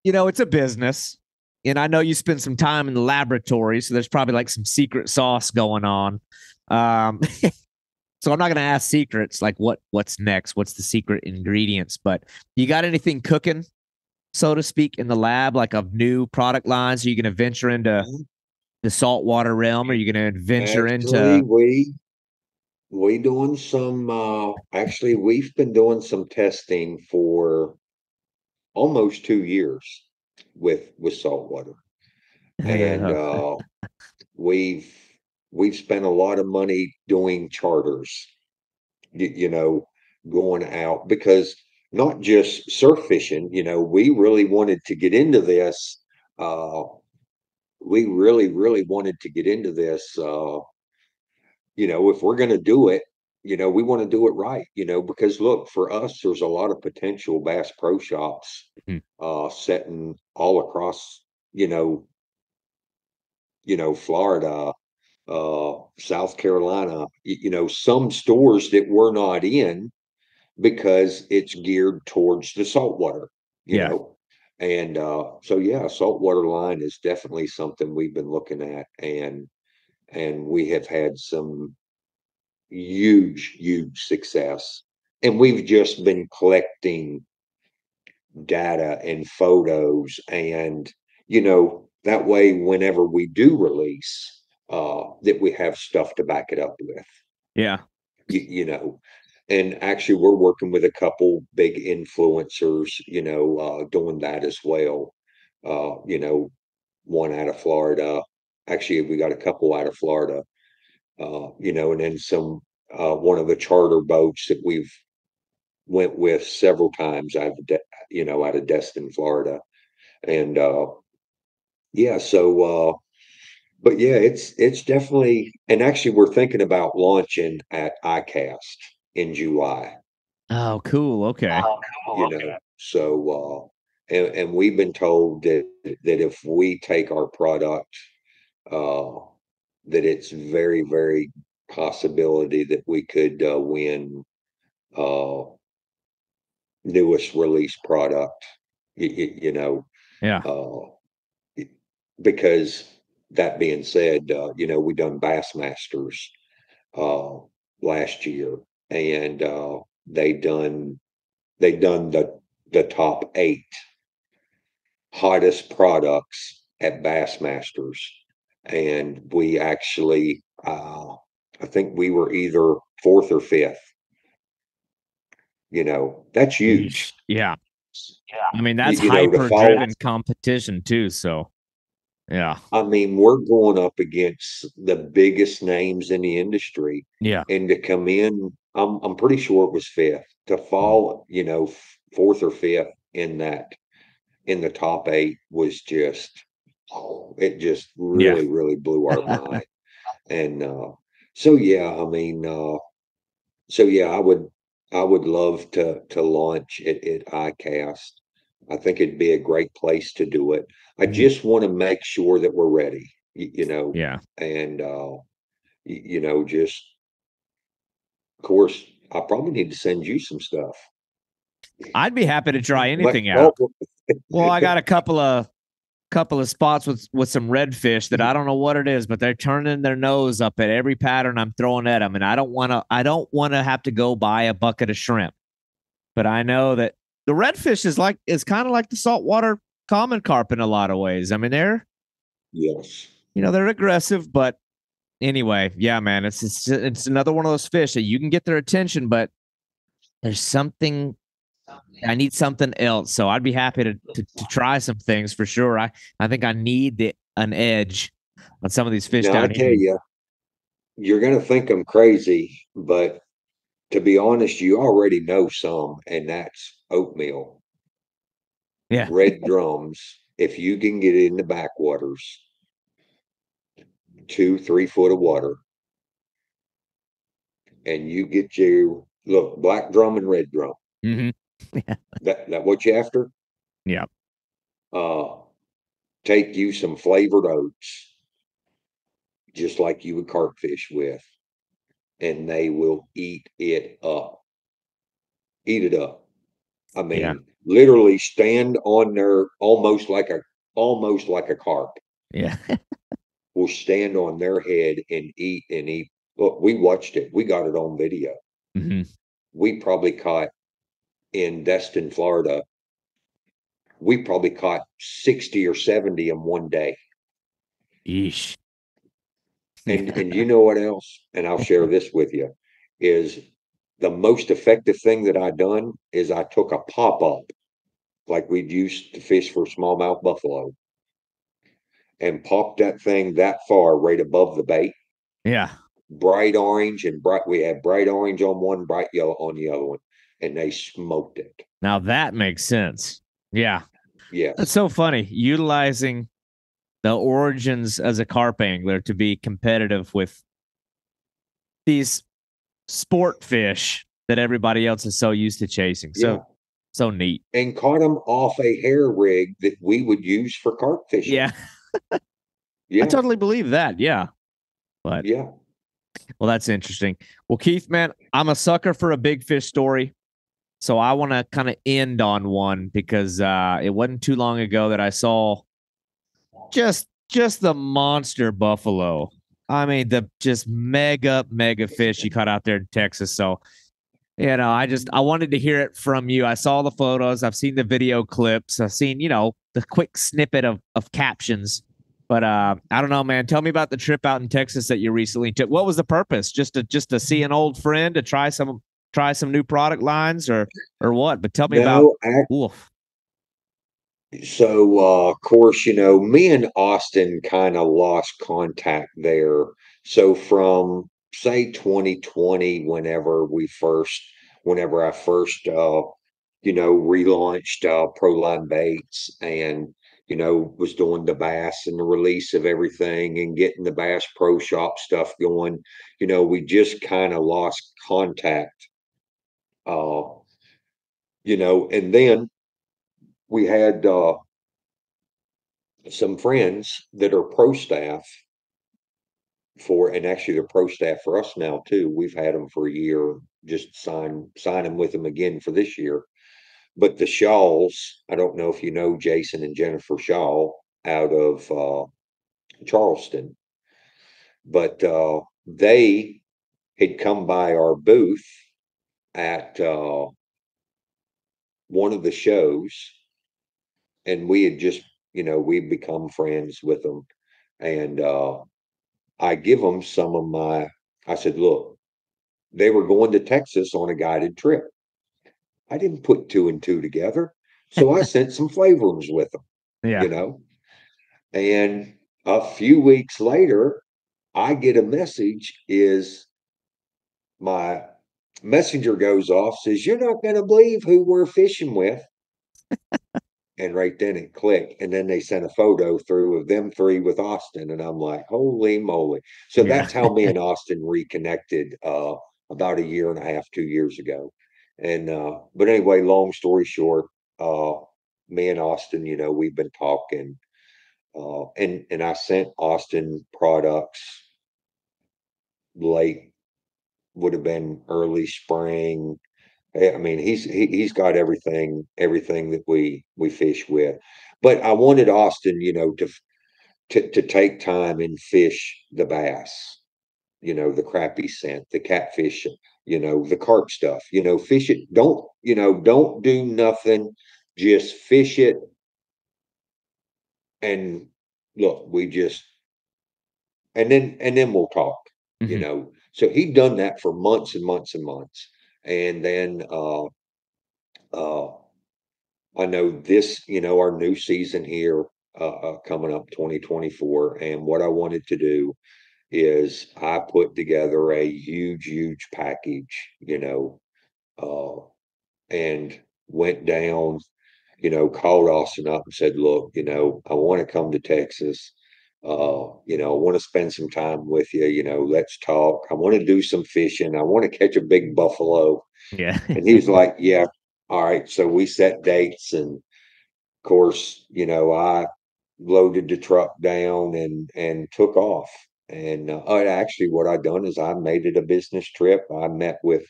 Speaker 1: it's a business, and I know you spend some time in the laboratory, so there's probably like some secret sauce going on. Um, so I'm not going to ask secrets like what's next, what's the secret ingredients, but you got anything cooking, so to speak, in the lab, like of new product lines? Are you going to venture into the saltwater realm? Are you going to venture
Speaker 2: Actually,
Speaker 1: into?
Speaker 2: we doing some actually we've been doing some testing for almost 2 years with saltwater. And we've we've spent a lot of money doing charters, you, you know, going out, because not just surf fishing, we really wanted to get into this. We really, really wanted to get into this. If we're going to do it, we want to do it right, because look, for us, there's a lot of potential Bass Pro Shops
Speaker 1: Mhm.
Speaker 2: setting all across, Florida, South Carolina, some stores that we're not in because it's geared towards the saltwater, you
Speaker 1: Yeah.
Speaker 2: know. And so yeah, saltwater line is definitely something we've been looking at, and we have had some huge success. And we've just been collecting data and photos, and that way whenever we do release, that we have stuff to back it up with.
Speaker 1: Yeah.
Speaker 2: you know and actually we're working with a couple big influencers, doing that as well. One out of Florida. Actually, we got a couple out of Florida, and then some, one of the charter boats that we've went with several times out of Destin, Florida. And yeah, so but yeah, it's definitely, and actually we're thinking about launching at ICAST in July.
Speaker 1: Oh, cool. Okay.
Speaker 2: So and we've been told that if we take our product, uh that it's very possibility that we could win uh newest release product, you know
Speaker 1: Yeah.
Speaker 2: uh because that being said, we done Bassmasters uh last year, and they done the top 8 hottest products at Bassmasters, and we actually, I think we were either fourth or fifth. That's
Speaker 1: Yeesh.
Speaker 2: huge.
Speaker 1: Yeah. I mean,
Speaker 2: You,
Speaker 1: that's
Speaker 2: you know, to
Speaker 1: hyper
Speaker 2: follow.
Speaker 1: driven competition too. So yeah.
Speaker 2: I mean, we're going up against the biggest names in the industry,
Speaker 1: Yeah.
Speaker 2: and to come in, I'm pretty sure it was fifth. To fall, fourth or fifth in the top 8 was just, oh, it just
Speaker 1: Yeah.
Speaker 2: really blew our mind. And so yeah, I mean, so yeah, I would love to launch it at ICAST. I think it'd be a great place to do it. I
Speaker 1: Mhm.
Speaker 2: just want to make sure that we're ready,
Speaker 1: Yeah.
Speaker 2: and just, of course, I probably need to send you some stuff.
Speaker 1: I'd be happy to try
Speaker 2: But
Speaker 1: anything out.
Speaker 2: oh,
Speaker 1: Well, I got a couple of spots with some redfish that I don't know what it is, but they're turning their nose up at every pattern I'm throwing at them, and I don't want to have to go buy a bucket of shrimp. But I know that the redfish is kind of like the saltwater common carp in a lot of ways. I mean,
Speaker 2: yes.
Speaker 1: they're aggressive, but anyway, yeah, man, it's another one of those fish that you can get their attention, but there's something I need something else. So I'd be happy to try some things for sure. I think I need an edge on some of these fish
Speaker 2: Now I
Speaker 1: down
Speaker 2: tell
Speaker 1: here.
Speaker 2: you, you're gonna think I'm crazy, but to be honest, you already know some, and that's oatmeal,
Speaker 1: Yeah.
Speaker 2: red drums. If you can get in the backwaters, 2-3 foot of water, and you get you look, black drum and red drum.
Speaker 1: Hmm.
Speaker 2: That what you after?
Speaker 1: Yeah.
Speaker 2: Uh, take you some flavored oats, just like you would carp fish with, and they will eat it up. Eat it up. I
Speaker 1: Yeah.
Speaker 2: mean, literally stand on their, almost like a carp
Speaker 1: Yeah.
Speaker 2: will stand on their head and eat and eat. Look, we watched it. We got it on video.
Speaker 1: Hmm.
Speaker 2: We probably caught in Destin, Florida. We probably caught 60 or 70 in one day.
Speaker 1: Yeesh.
Speaker 2: And you know what else? And I'll share this with you, is the most effective thing that I done is I took a pop up like we'd used to fish for smallmouth buffalo, and popped that thing that far right above the bait,
Speaker 1: Yeah.
Speaker 2: bright orange, and we had bright orange on one, bright yellow on the other one, and they smoked it.
Speaker 1: Now that makes sense. Yeah. That's
Speaker 2: Yes.
Speaker 1: so funny. Utilizing the origins as a carp angler to be competitive with these sport fish that everybody else is so used to chasing.
Speaker 2: Yeah.
Speaker 1: So neat.
Speaker 2: And caught them off a hair rig that we would use for carp fishing.
Speaker 1: Yeah. I
Speaker 2: Yeah.
Speaker 1: totally believe that. Yeah. But
Speaker 2: Yeah.
Speaker 1: well, that's interesting. Well, Keith, man, I'm a sucker for a big fish story. So I want to kind of end on one because it wasn't too long ago that I saw just the monster buffalo. I mean, the just mega fish you caught out there in Texas. So I wanted to hear it from you. I saw the photos, I've seen the video clips, I've seen the quick snippet of captions. But I don't know, man. Tell me about the trip out in Texas that you recently took. What was the purpose? Just to see an old friend, to try some new product lines, or what? But tell me about.
Speaker 2: No,
Speaker 1: Oof.
Speaker 2: so, of course, me and Austin kind of lost contact there. So from say 2020, whenever I first, relaunched ProLine Baits and, was doing the bass and the release of everything and getting the Bass Pro Shop stuff going, we just kind of lost contact, uh, and then we had, some friends that are pro staff and actually they're pro staff for us now too. We've had them for a year, just sign them with them again for this year. But the Shaws, I don't know if you know Jason and Jennifer Shaw out of Charleston, but they had come by our booth at one of the shows, and we had just, we'd become friends with them, and I give them some of my. I said, look, they were going to Texas on a guided trip. I didn't put two and two together. So I sent some flavorings with them,
Speaker 1: Yeah.
Speaker 2: you know. And a few weeks later, I get a message is my messenger goes off, says, you're not going to believe who we're fishing with. And right then it clicked. And then they sent a photo through of them three with Austin. And I'm like, holy moly. So
Speaker 1: Yeah.
Speaker 2: that's how me and Austin reconnected about a year and a half, 2 years ago. And but anyway, long story short, uh me and Austin, we've been talking. And I sent Austin products late, would have been early spring. I mean, he's got everything that we fish with. But I wanted Austin, to take time and fish the bass, the crappie scent, the catfish, the carp stuff, fish it. Don't do nothing. Just fish it. And look, and then we'll talk,
Speaker 1: Hmm.
Speaker 2: So he'd done that for months and months and months. And then uh I know this, our new season here, coming up 2024. And what I wanted to do is I put together a huge package, uh, and went down, called Austin up and said, look, I want to come to Texas. I want to spend some time with you, let's talk. I want to do some fishing. I want to catch a big buffalo.
Speaker 1: Yeah.
Speaker 2: And he was like, yeah, all right. So we set dates, and of course, I loaded the truck down and took off. And actually, what I done is I made it a business trip. I met with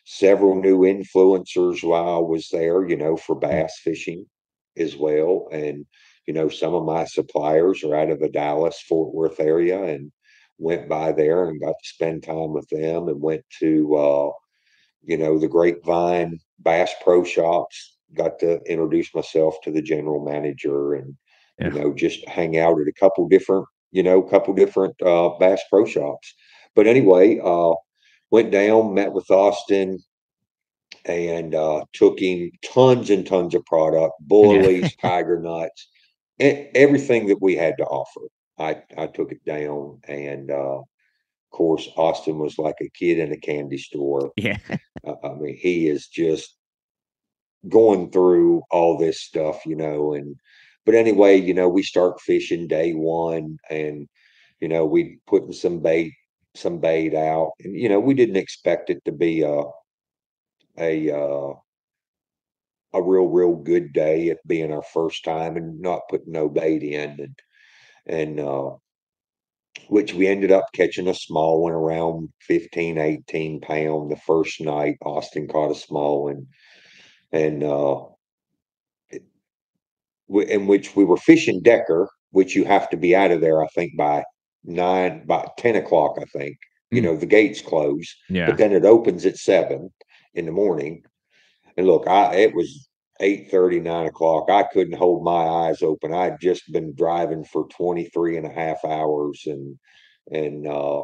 Speaker 2: several new influencers while I was there, for bass fishing as well. And some of my suppliers are out of the Dallas Fort Worth area, and went by there and got to spend time with them, and went to the Grapevine Bass Pro Shops. Got to introduce myself to the general manager, and
Speaker 1: Yeah.
Speaker 2: just hang out at a couple different Bass Pro Shops. But anyway, went down, met with Austin, and took him tons and tons of product,
Speaker 1: Yeah.
Speaker 2: boilies, tiger nuts, everything that we had to offer. I took it down, and of course, Austin was like a kid in a candy store.
Speaker 1: Yeah.
Speaker 2: I mean, he is just going through all this stuff, and but anyway, we start fishing day one, and we putting some bait some bait out, and we didn't expect it to be a a real good day, it being our first time and not putting no bait in, and which we ended up catching a small one around 15, 18 pound the first night. Austin caught a small one, and in which we were fishing Decker, which you have to be out of there, I think, by 10 o'clock, I think. The gates close,
Speaker 1: Yeah.
Speaker 2: but then it opens at 7 in the morning. And look, it was 8:30, 9 o'clock. I couldn't hold my eyes open. I'd just been driving for 23 and a half hours. And I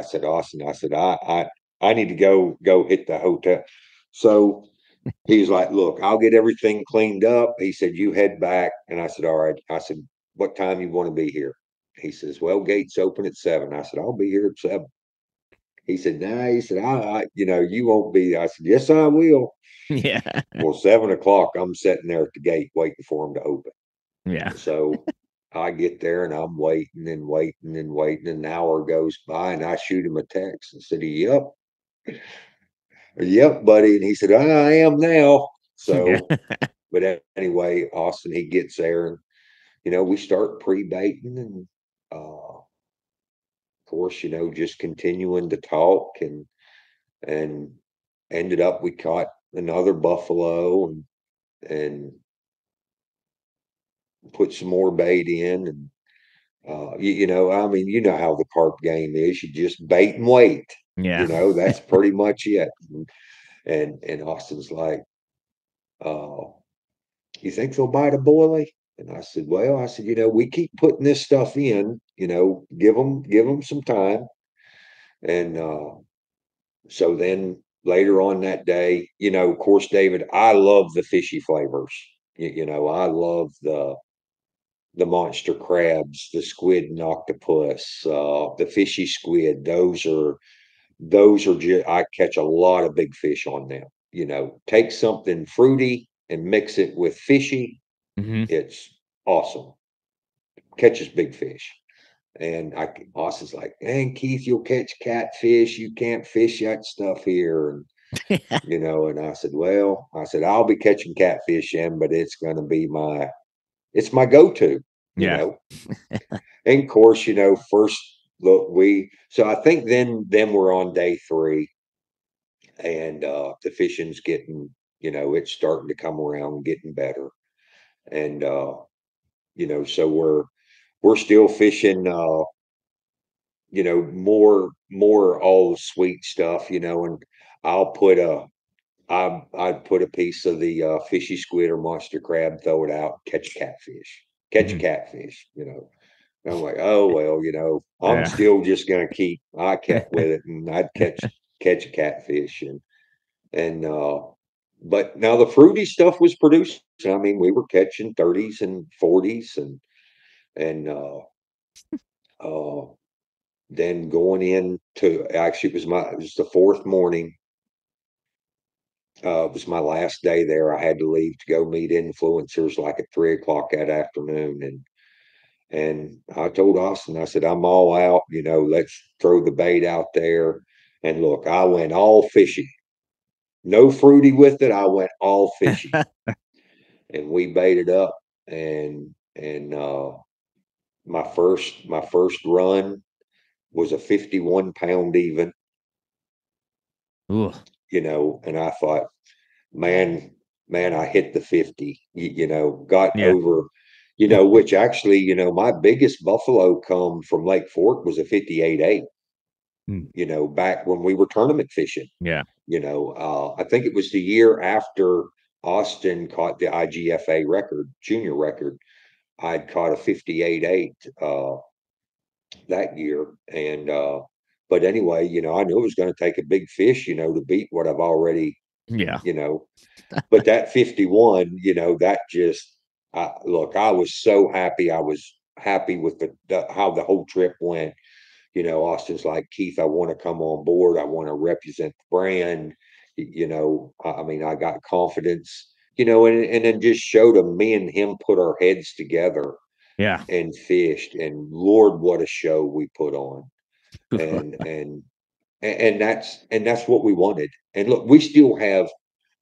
Speaker 2: said, Austin, I said, I need to go hit the hotel. So he's like, look, I'll get everything cleaned up. He said, you head back. And I said, all right. I said, what time you want to be here? He says, well, gates open at 7. I said, I'll be here at 7. He said, nah. He said, you won't be. I said, yes, I will.
Speaker 1: Yeah.
Speaker 2: Well, 7 o'clock, I'm sitting there at the gate waiting for him to open.
Speaker 1: Yeah.
Speaker 2: So I get there and I'm waiting and waiting and waiting. An hour goes by and I shoot him a text and said, yep, yep, buddy. And he said, I am now.
Speaker 1: Yeah.
Speaker 2: So, but anyway, Austin, he gets there and, we start pre-baiting and, of course, just continuing to talk and ended up, we caught another buffalo and put some more bait in. And, I mean, how the carp game is. You just bait and wait.
Speaker 1: Yeah.
Speaker 2: That's pretty much it. And Austin's like, uh, you think they'll bite a boilie? And I said, well, we keep putting this stuff in, give them some time. And so then later on that day, of course, David, I love the fishy flavors. I love the monster crabs, the squid and octopus, the fishy squid. Those are just, I catch a lot of big fish on them. Take something fruity and mix it with fishy.
Speaker 1: Hmm.
Speaker 2: It's awesome. Catches big fish. And Austin's like, man, Keith, you'll catch catfish. You can't fish that stuff here. And I said, well, I'll be catching catfish in, but it's going to be it's my go-to, you
Speaker 1: Yeah.
Speaker 2: know. And of course, first look, so I think then we're on day 3 and the fishing's getting, it's starting to come around, getting better. And so we're still fishing more all the sweet stuff, and I'll put a I'd put a piece of the fishy squid or monster crab, throw it out, catch catfish, catch a
Speaker 1: Hmm.
Speaker 2: catfish, And I'm like, oh well, I'm
Speaker 1: Yeah.
Speaker 2: still just gonna I kept with it, and I'd catch a catfish, and but now the fruity stuff was produced. I mean, we were catching 30s and 40s, and uh, then going in to actually it was the 4th morning. It was my last day there. I had to leave to go meet influencers like at 3 o'clock that afternoon, and I told Austin, I said, I'm all out. Let's throw the bait out there. And look, I went all fishy, no fruity with it. I went all fishy, and we baited up, and my first run was a 51 pound even,
Speaker 1: Ooh.
Speaker 2: and I thought, man, man, I hit the 50, got
Speaker 1: Yeah.
Speaker 2: over, which actually, my biggest buffalo come from Lake Fork was a 58.8,
Speaker 1: Mm.
Speaker 2: back when we were tournament fishing.
Speaker 1: Yeah.
Speaker 2: I think it was the year after Austin caught the IGFA record, junior record. I'd caught a 58.8 that year. And, but anyway, I knew it was going to take a big fish, to beat what I've already,
Speaker 1: Yeah.
Speaker 2: you know, but that 51, that just, look, I was so happy. I was happy with how the whole trip went. Austin's like, Keith, I want to come on board. I want to represent the brand. I mean, I got confidence, and then just showed him, me and him put our heads together
Speaker 1: Yeah.
Speaker 2: and fished. And Lord, what a show we put on. and and and that's what we wanted. And look, we still have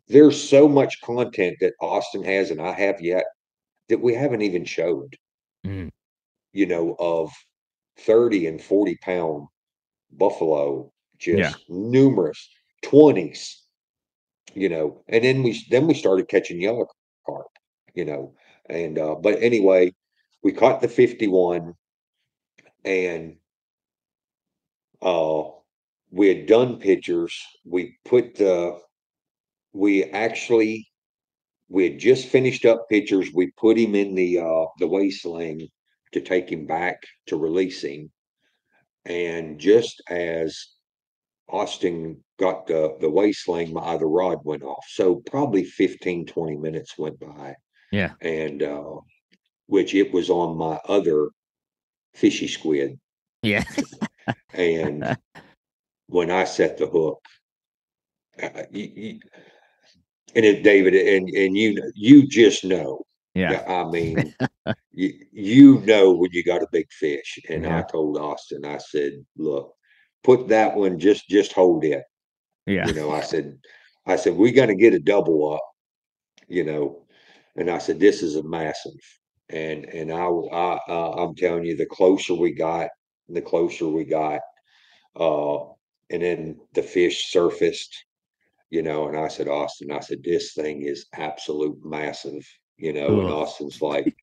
Speaker 2: there's so much content that Austin has and I have yet that we haven't even showed,
Speaker 1: Mm,
Speaker 2: of 30 and 40 pound buffalo,
Speaker 1: yeah.
Speaker 2: just numerous 20s, and then we started catching yellow carp, you know, and but anyway, we caught the 51 and uh we had done pictures. We actually we had just finished up pictures. We put him in the waist sling to take him back to releasing. And just as Austin got the waist sling, the rod went off. So probably 15-20 minutes went by.
Speaker 1: Yeah.
Speaker 2: And which it was on my other fishy squid.
Speaker 1: Yeah.
Speaker 2: And when I set the hook, you, and it, David, and you just know.
Speaker 1: Yeah.
Speaker 2: I mean, you know when you got a big fish. And I
Speaker 1: Yeah.
Speaker 2: told Austin, I said, look, put that one, just hold it.
Speaker 1: Yeah.
Speaker 2: I said we're gonna get a double up, you know, and I said this is a massive. And I'm telling you, the closer we got, uh, and then the fish surfaced, and I said, Austin, I said, this thing is absolute massive, and
Speaker 1: Ugh.
Speaker 2: Austin's like,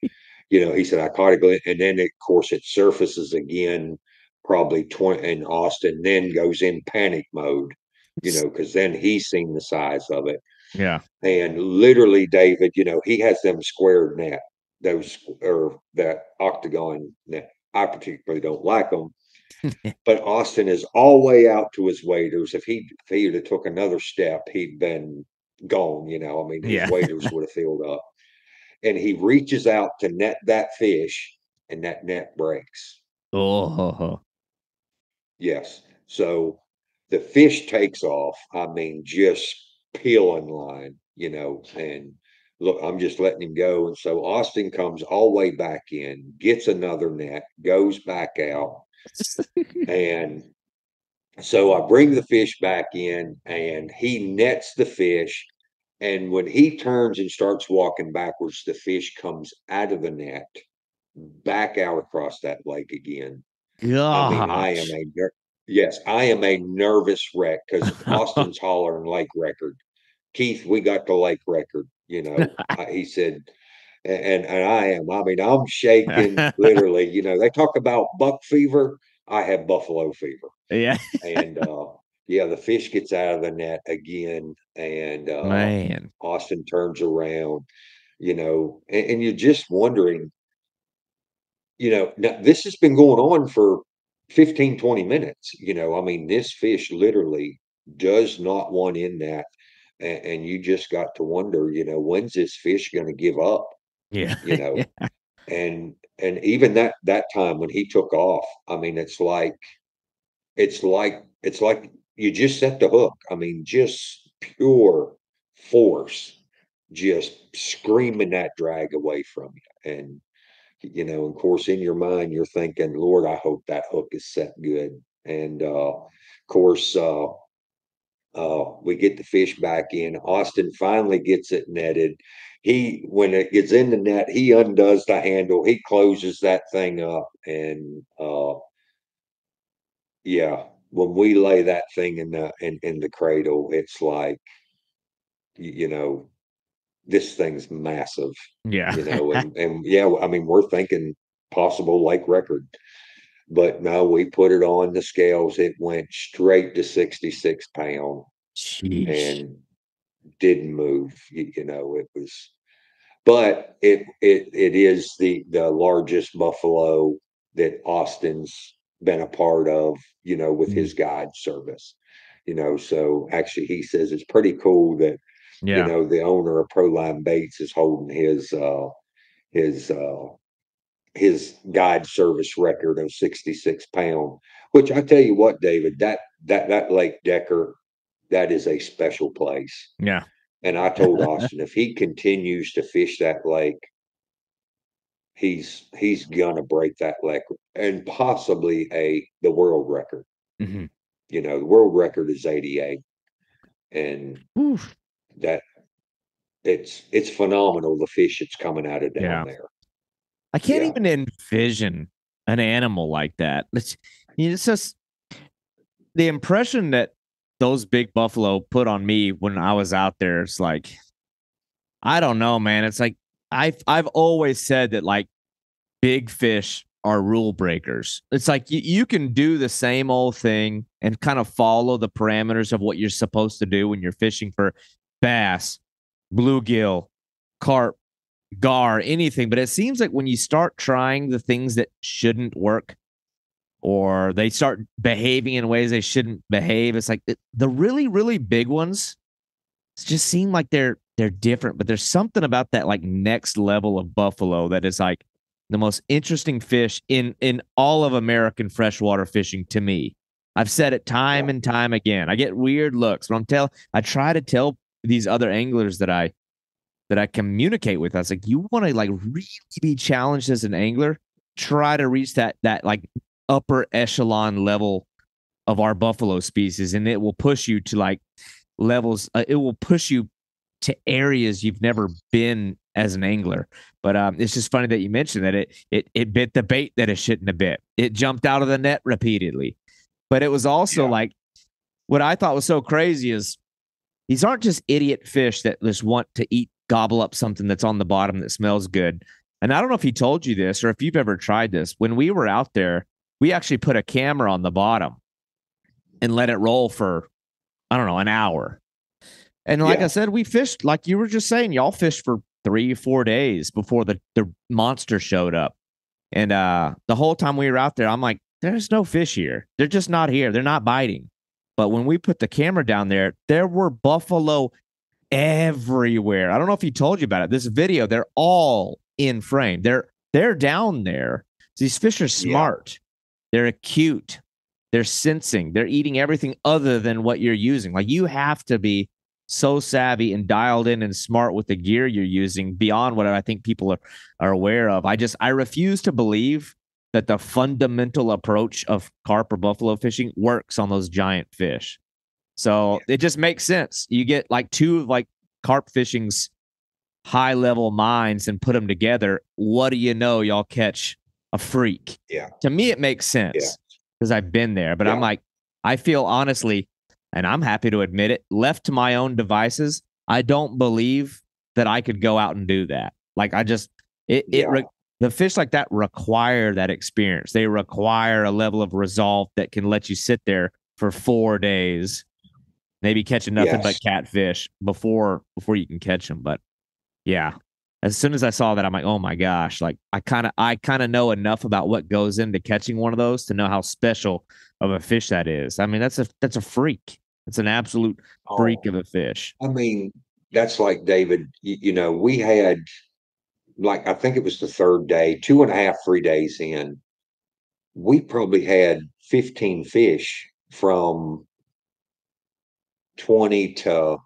Speaker 2: he said, I caught it. And then, of course, it surfaces again, probably 20, and Austin then goes in panic mode, because then he's seen the size of it.
Speaker 1: Yeah.
Speaker 2: And literally, David, he has them squared net, those, or that octagon net. I particularly don't like them, but Austin is all way out to his waders. If he had took another step, he'd been gone. I mean, his
Speaker 1: Yeah.
Speaker 2: waders would have filled up. And he reaches out to net that fish, and that net breaks.
Speaker 1: Oh.
Speaker 2: Yes. So the fish takes off. I mean, just peeling line, and look, I'm just letting him go. And so Austin comes all the way back in, gets another net, goes back out. And so I bring the fish back in, and he nets the fish. And when he turns and starts walking backwards, the fish comes out of the net, back out across that lake again. I mean,
Speaker 1: Gosh.
Speaker 2: yes, I am a nervous wreck because Austin's hollering lake record. Keith, we got the lake record. He said, and I am. I mean, I'm shaking literally. They talk about buck fever. I have buffalo fever.
Speaker 1: Yeah.
Speaker 2: And yeah, the fish gets out of the net again, and
Speaker 1: Man.
Speaker 2: Austin turns around, and you're just wondering, now this has been going on for 15-20 minutes. I mean, this fish literally does not want in that. And you just got to wonder, when's this fish going to give up?
Speaker 1: Yeah.
Speaker 2: You know,
Speaker 1: Yeah.
Speaker 2: and even that time when he took off, I mean, it's like you just set the hook. I mean, just pure force, just screaming that drag away from you. And of course, in your mind, you're thinking, Lord, I hope that hook is set good. And of course, we get the fish back in. Austin finally gets it netted. When it gets in the net, he undoes the handle, he closes that thing up, and yeah, when we lay that thing in the cradle, it's like, you know, this thing's massive,
Speaker 1: Yeah.
Speaker 2: and yeah, I mean, we're thinking possible lake record. But no, we put it on the scales. It went straight to 66 pound
Speaker 1: Sheesh.
Speaker 2: and didn't move. It was, but it is the largest buffalo that Austin's been a part of, with
Speaker 1: Mm.
Speaker 2: his guide service. So actually he says it's pretty cool that,
Speaker 1: Yeah.
Speaker 2: the owner of ProLine Baits is holding his his guide service record of 66 pound, which I tell you what, David, that Lake Decker, that is a special place.
Speaker 1: Yeah.
Speaker 2: And I told Austin, if he continues to fish that lake, he's gonna break that record and possibly the world record.
Speaker 1: Mhm.
Speaker 2: The world record is 88, and
Speaker 1: Oof.
Speaker 2: that it's phenomenal the fish that's coming out of down
Speaker 1: Yeah.
Speaker 2: there.
Speaker 1: I can't
Speaker 2: Yeah.
Speaker 1: even envision an animal like that. It's just the impression that those big buffalo put on me when I was out there. It's like, I don't know, man. It's like I've always said that like big fish are rule breakers. It's like you can do the same old thing and kind of follow the parameters of what you're supposed to do when you're fishing for bass, bluegill, carp, gar, anything. But it seems like when you start trying the things that shouldn't work, or they start behaving in ways they shouldn't behave, it's like the really, really big ones just seem like they're different. But there's something about that like next level of buffalo that is like the most interesting fish in all of American freshwater fishing to me. I've said it time
Speaker 2: Yeah.
Speaker 1: and time again. I get weird looks, but I try to tell these other anglers that I communicate with. I was like, you want to like really be challenged as an angler, try to reach that like upper echelon level of our buffalo species, and it will push you to like levels. It will push you to areas you've never been as an angler. But it's just funny that you mentioned that it bit the bait that it shouldn't have bit. It jumped out of the net repeatedly. But it was also
Speaker 2: Yeah.
Speaker 1: like what I thought was so crazy is these aren't just idiot fish that just want to gobble up something that's on the bottom that smells good. And I don't know if he told you this or if you've ever tried this. When we were out there, we actually put a camera on the bottom and let it roll for, I don't know, an hour. And like I
Speaker 2: Yeah.
Speaker 1: said, we fished, like you were just saying, y'all fished for 3 or 4 days before the monster showed up. And the whole time we were out there, I'm like, there's no fish here. They're just not here. They're not biting. But when we put the camera down there were buffalo everywhere. I don't know if he told you about it. This video, they're all in frame. They're down there. These fish are
Speaker 2: Yeah.
Speaker 1: smart. They're acute. They're sensing. They're eating everything other than what you're using. Like you have to be so savvy and dialed in and smart with the gear you're using beyond what I think people are aware of. I refuse to believe that the fundamental approach of carp or buffalo fishing works on those giant fish. So it just makes sense. You get like two of like carp fishing's high level minds and put them together. What do you know? Y'all catch a freak.
Speaker 2: Yeah.
Speaker 1: To me, it makes
Speaker 2: Yeah.
Speaker 1: sense because I've been there. But I'm
Speaker 2: Yeah.
Speaker 1: like, I feel honestly, and I'm happy to admit it, left to my own devices, I don't believe that I could go out and do that. Like I just
Speaker 2: Yeah.
Speaker 1: the fish like that require that experience. They require a level of resolve that can let you sit there for 4 days maybe catching nothing but
Speaker 2: Yes.
Speaker 1: catfish before you can catch them. But yeah, as soon as I saw that, I'm like, oh my gosh! Like I kind of know enough about what goes into catching one of those to know how special of a fish that is. I mean, that's a freak. It's an absolute freak
Speaker 2: Oh,
Speaker 1: of a fish.
Speaker 2: I mean, that's like David, we had like I think it was the third day, 2.5, 3 days in, we probably had 15 fish from 20 to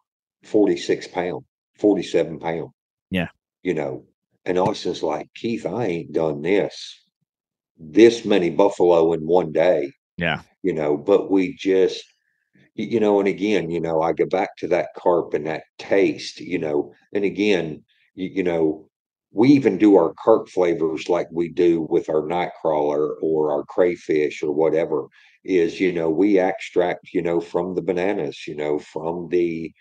Speaker 2: 46 pound, 47 pound,
Speaker 1: Yeah,
Speaker 2: you know. And Austin's like, Keith, I ain't done this many buffalo in one day,
Speaker 1: yeah.
Speaker 2: but we just, and again, I go back to that carp and that taste, and again, you, you know, we even do our carp flavors like we do with our night crawler or our crayfish or whatever is, we extract, from the bananas, from the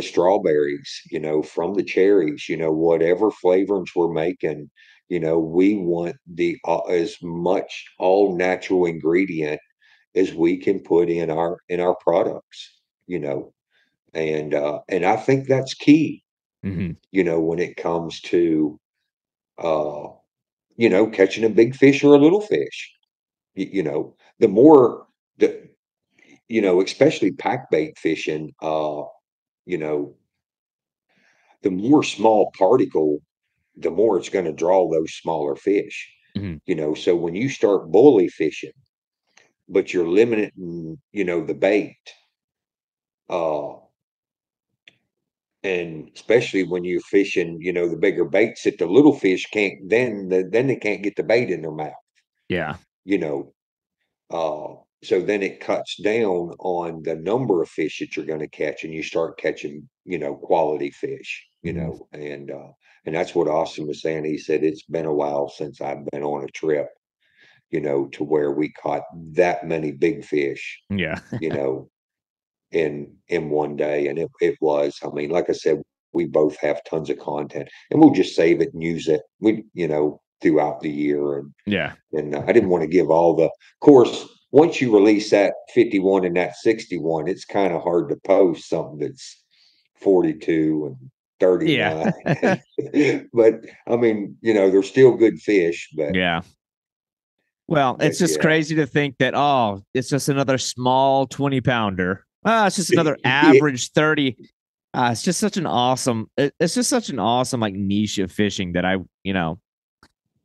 Speaker 2: strawberries, from the cherries, whatever flavorings we're making, we want the as much all natural ingredient as we can put in our products, and I think that's key,
Speaker 1: Hmm.
Speaker 2: when it comes to uh, catching a big fish or a little fish. The more the especially pack bait fishing, you know, the more small particle, the more it's going to draw those smaller fish.
Speaker 1: Hmm.
Speaker 2: So when you start bully fishing, but you're limiting, the bait, uh, and especially when you're fishing, the bigger baits that the little fish can't, then they can't get the bait in their mouth,
Speaker 1: Yeah.
Speaker 2: you know. So then it cuts down on the number of fish that you're going to catch, and you start catching, quality fish,
Speaker 1: Mhm.
Speaker 2: and that's what Austin was saying. He said it's been a while since I've been on a trip, to where we caught that many big fish,
Speaker 1: Yeah.
Speaker 2: you know, in one day. And it was, I mean, like I said, we both have tons of content, and we'll just save it and use it, throughout the year.
Speaker 1: Yeah.
Speaker 2: And I didn't want to give all the, of course, once you release that 51 and that 61, it's kind of hard to post something that's 42 and
Speaker 1: Yeah.
Speaker 2: 39. But I mean, they're still good fish, but
Speaker 1: Yeah. Well, it's just
Speaker 2: yeah.
Speaker 1: crazy to think that, oh, it's just another small 20 pounder. It's just another average 30. It's just such an awesome, it's just such an awesome like niche of fishing that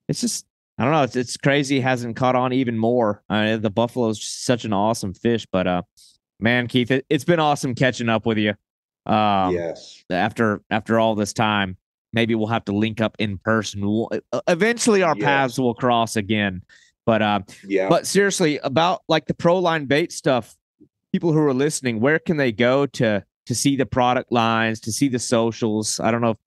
Speaker 1: it's just, I don't know. It's crazy. It hasn't caught on even more. The buffalo is just such an awesome fish, but, man, Keith, it's been awesome catching up with you. Um,
Speaker 2: Yes.
Speaker 1: after all this time, maybe we'll have to link up in person. Eventually our
Speaker 2: Yes.
Speaker 1: paths will cross again. But
Speaker 2: Yeah.
Speaker 1: but seriously, about like the ProLine bait stuff, people who are listening, where can they go to see the product lines, to see the socials? I don't know if,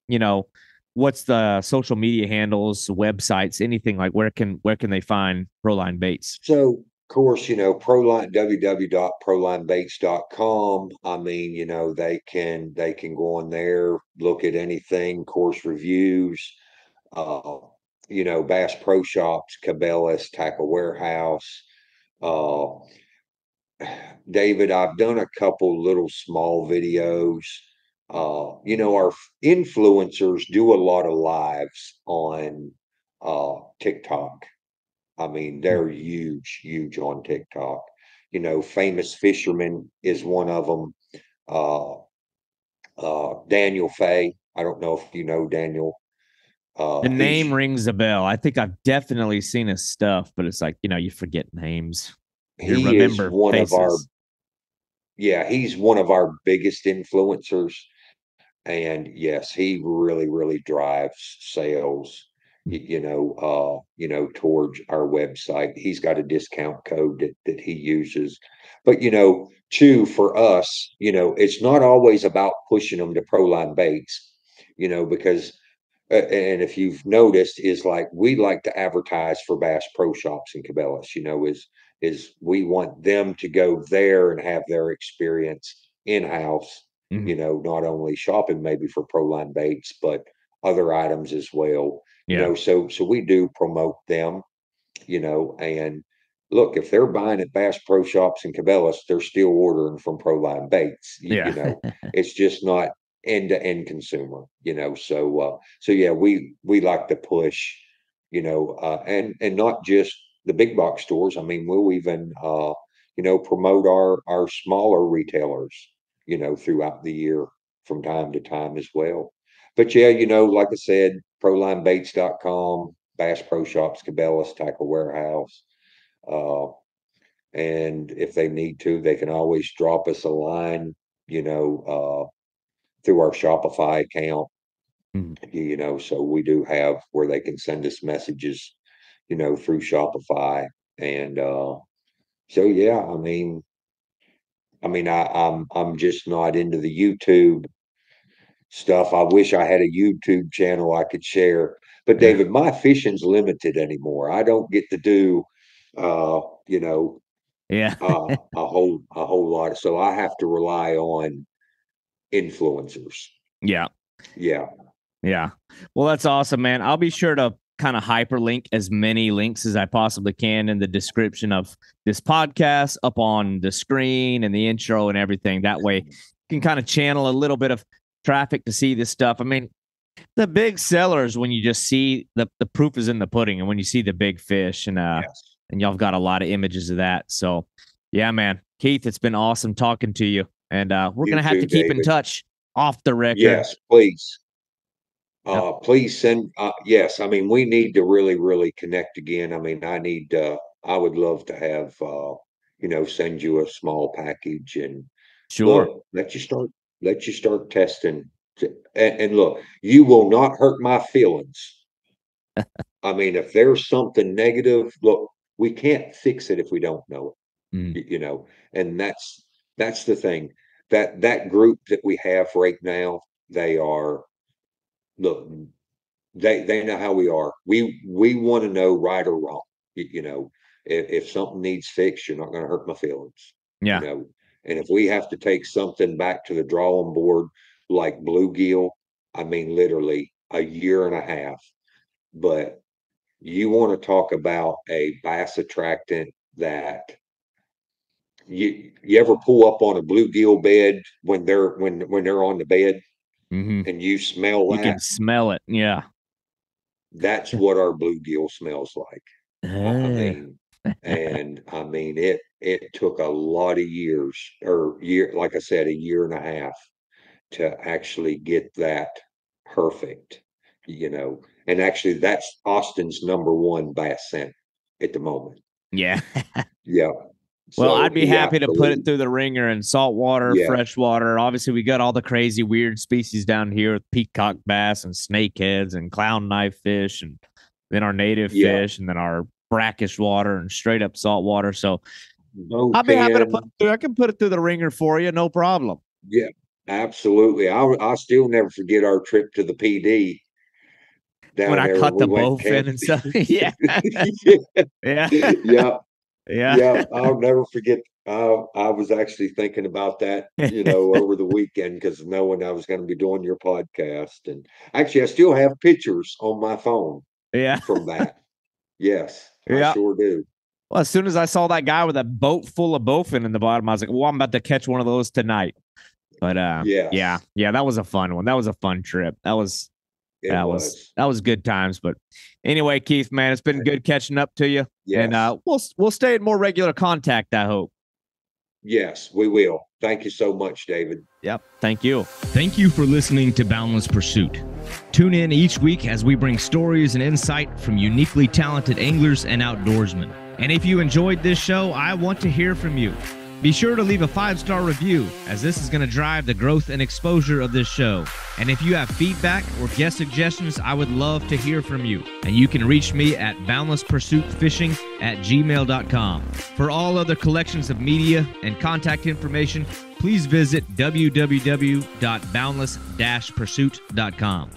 Speaker 1: you know, what's the social media handles, websites, anything like where can they find ProLine baits?
Speaker 2: So, of course, Proline, www.prolinebaits.com. I mean, they can go on there, look at anything, course reviews, uh, Bass Pro Shops, Cabela's, Tackle Warehouse. Uh, David, I've done a couple little small videos. Our influencers do a lot of lives on TikTok. I mean, they're huge, huge on TikTok. Famous Fisherman is one of them. Uh, Daniel Fay. I don't know if you know Daniel.
Speaker 1: The
Speaker 2: He's
Speaker 1: name rings a bell. I think I've definitely seen his stuff, but it's like, you forget names. You
Speaker 2: he is
Speaker 1: remember
Speaker 2: one of our
Speaker 1: faces.
Speaker 2: yeah, he's one of our biggest influencers. And yes, he really, really drives sales, towards our website. He's got a discount code that he uses. But, too, for us, it's not always about pushing them to Proline Baits, because, and if you've noticed, is like we like to advertise for Bass Pro Shops and Cabela's, is we want them to go there and have their experience in-house,
Speaker 1: Mhm.
Speaker 2: not only shopping maybe for Proline Baits, but other items as well.
Speaker 1: Yeah.
Speaker 2: So we do promote them, and look, if they're buying at Bass Pro Shops and Cabela's, they're still ordering from Proline Baits.
Speaker 1: Yeah.
Speaker 2: It's just not end to end consumer, so yeah, we like to push, and not just the big box stores. I mean, we'll even promote our smaller retailers, throughout the year from time to time as well. But yeah, like I said, prolinebaits.com, Bass Pro Shops, Cabela's, Tackle Warehouse. Uh, and if they need to, they can always drop us a line, through our Shopify account,
Speaker 1: Mhm.
Speaker 2: so we do have where they can send us messages, through Shopify. And so yeah, I'm just not into the YouTube stuff. I wish I had a YouTube channel I could share. But
Speaker 1: Yeah.
Speaker 2: David, my fishing's limited anymore. I don't get to do uh, you know,
Speaker 1: Yeah.
Speaker 2: a whole lot. So I have to rely on influencers.
Speaker 1: Yeah.
Speaker 2: Yeah.
Speaker 1: Yeah. Well, that's awesome, man. I'll be sure to kind of hyperlink as many links as I possibly can in the description of this podcast up on the screen and the intro and everything. That way you can kind of channel a little bit of traffic to see this stuff. I mean, the big sellers, when you just see the proof is in the pudding, and when you see the big fish,
Speaker 2: Yes.
Speaker 1: and y'all have got a lot of images of that. So yeah, man. Keith, it's been awesome talking to you. And we're
Speaker 2: You
Speaker 1: gonna have to
Speaker 2: too,
Speaker 1: keep in
Speaker 2: David.
Speaker 1: touch off the record.
Speaker 2: Yes, please.
Speaker 1: Yep.
Speaker 2: Please send, yes, I mean, we need to really, really connect again. I mean, I would love to have, send you a small package and
Speaker 1: Sure.
Speaker 2: look, let you start. let you start testing. And look, you will not hurt my feelings. I mean, if there's something negative, look, we can't fix it if we don't know
Speaker 1: Mm.
Speaker 2: it, and that's the thing. That group that we have right now, they are, look, they know how we are. We want to know right or wrong. If something needs fixed, you're not going to hurt my feelings. You
Speaker 1: Yeah.
Speaker 2: know, and if we have to take something back to the drawing board, like bluegill, I mean, literally a year and a half. But you want to talk about a bass attractant that you ever pull up on a bluegill bed when they're on the bed
Speaker 1: Hmm.
Speaker 2: and you smell
Speaker 1: You
Speaker 2: that?
Speaker 1: can smell it. Yeah.
Speaker 2: That's what our bluegill smells like. I
Speaker 1: Uh,
Speaker 2: mean, and I mean it took a lot of years, or like I said, a year and a half to actually get that perfect, And actually that's Austin's number one bass scent at the moment.
Speaker 1: yeah.
Speaker 2: Yeah.
Speaker 1: Well,
Speaker 2: So
Speaker 1: I'd be
Speaker 2: he
Speaker 1: happy to put it
Speaker 2: absolutely,
Speaker 1: through the ringer in saltwater,
Speaker 2: yeah,
Speaker 1: freshwater. Obviously, we got all the crazy, weird species down here with peacock bass and snakeheads and clown knife fish, and then our native
Speaker 2: yeah,
Speaker 1: fish, and then our brackish water and straight up saltwater. So I'd be happy to put
Speaker 2: bowfin,
Speaker 1: it through. I can put it through the ringer for you, no problem.
Speaker 2: yeah, absolutely. I still never forget our trip to the PD
Speaker 1: When
Speaker 2: down
Speaker 1: I
Speaker 2: there when
Speaker 1: cut
Speaker 2: we
Speaker 1: the
Speaker 2: went
Speaker 1: bowfin and
Speaker 2: camping.
Speaker 1: stuff. Yeah. Yeah.
Speaker 2: Yeah,
Speaker 1: Yeah.
Speaker 2: yeah, I'll never forget. I was actually thinking about that, over the weekend, because knowing I was going to be doing your podcast, and actually, I still have pictures on my phone
Speaker 1: Yeah.
Speaker 2: from that. Yes, I
Speaker 1: Yeah.
Speaker 2: sure do.
Speaker 1: Well, as soon as I saw that guy with a boat full of bowfin in the bottom, I was like, well, I'm about to catch one of those tonight. But yeah,
Speaker 2: Yes,
Speaker 1: yeah, that was a fun one. That was a fun trip. That was
Speaker 2: it
Speaker 1: that was
Speaker 2: was.
Speaker 1: that was good times. But anyway, Keith, man, it's been good catching up to you. And
Speaker 2: Yes,
Speaker 1: we'll stay in more regular contact, I hope.
Speaker 2: yes, we will. Thank you so much, David.
Speaker 1: Yep. Thank you. Thank you for listening to Boundless Pursuit. Tune in each week as we bring stories and insight from uniquely talented anglers and outdoorsmen. And if you enjoyed this show, I want to hear from you. Be sure to leave a 5-star review, as this is going to drive the growth and exposure of this show. And if you have feedback or guest suggestions, I would love to hear from you. And you can reach me at boundlesspursuitfishing@gmail.com. For all other collections of media and contact information, please visit www.boundless-pursuit.com.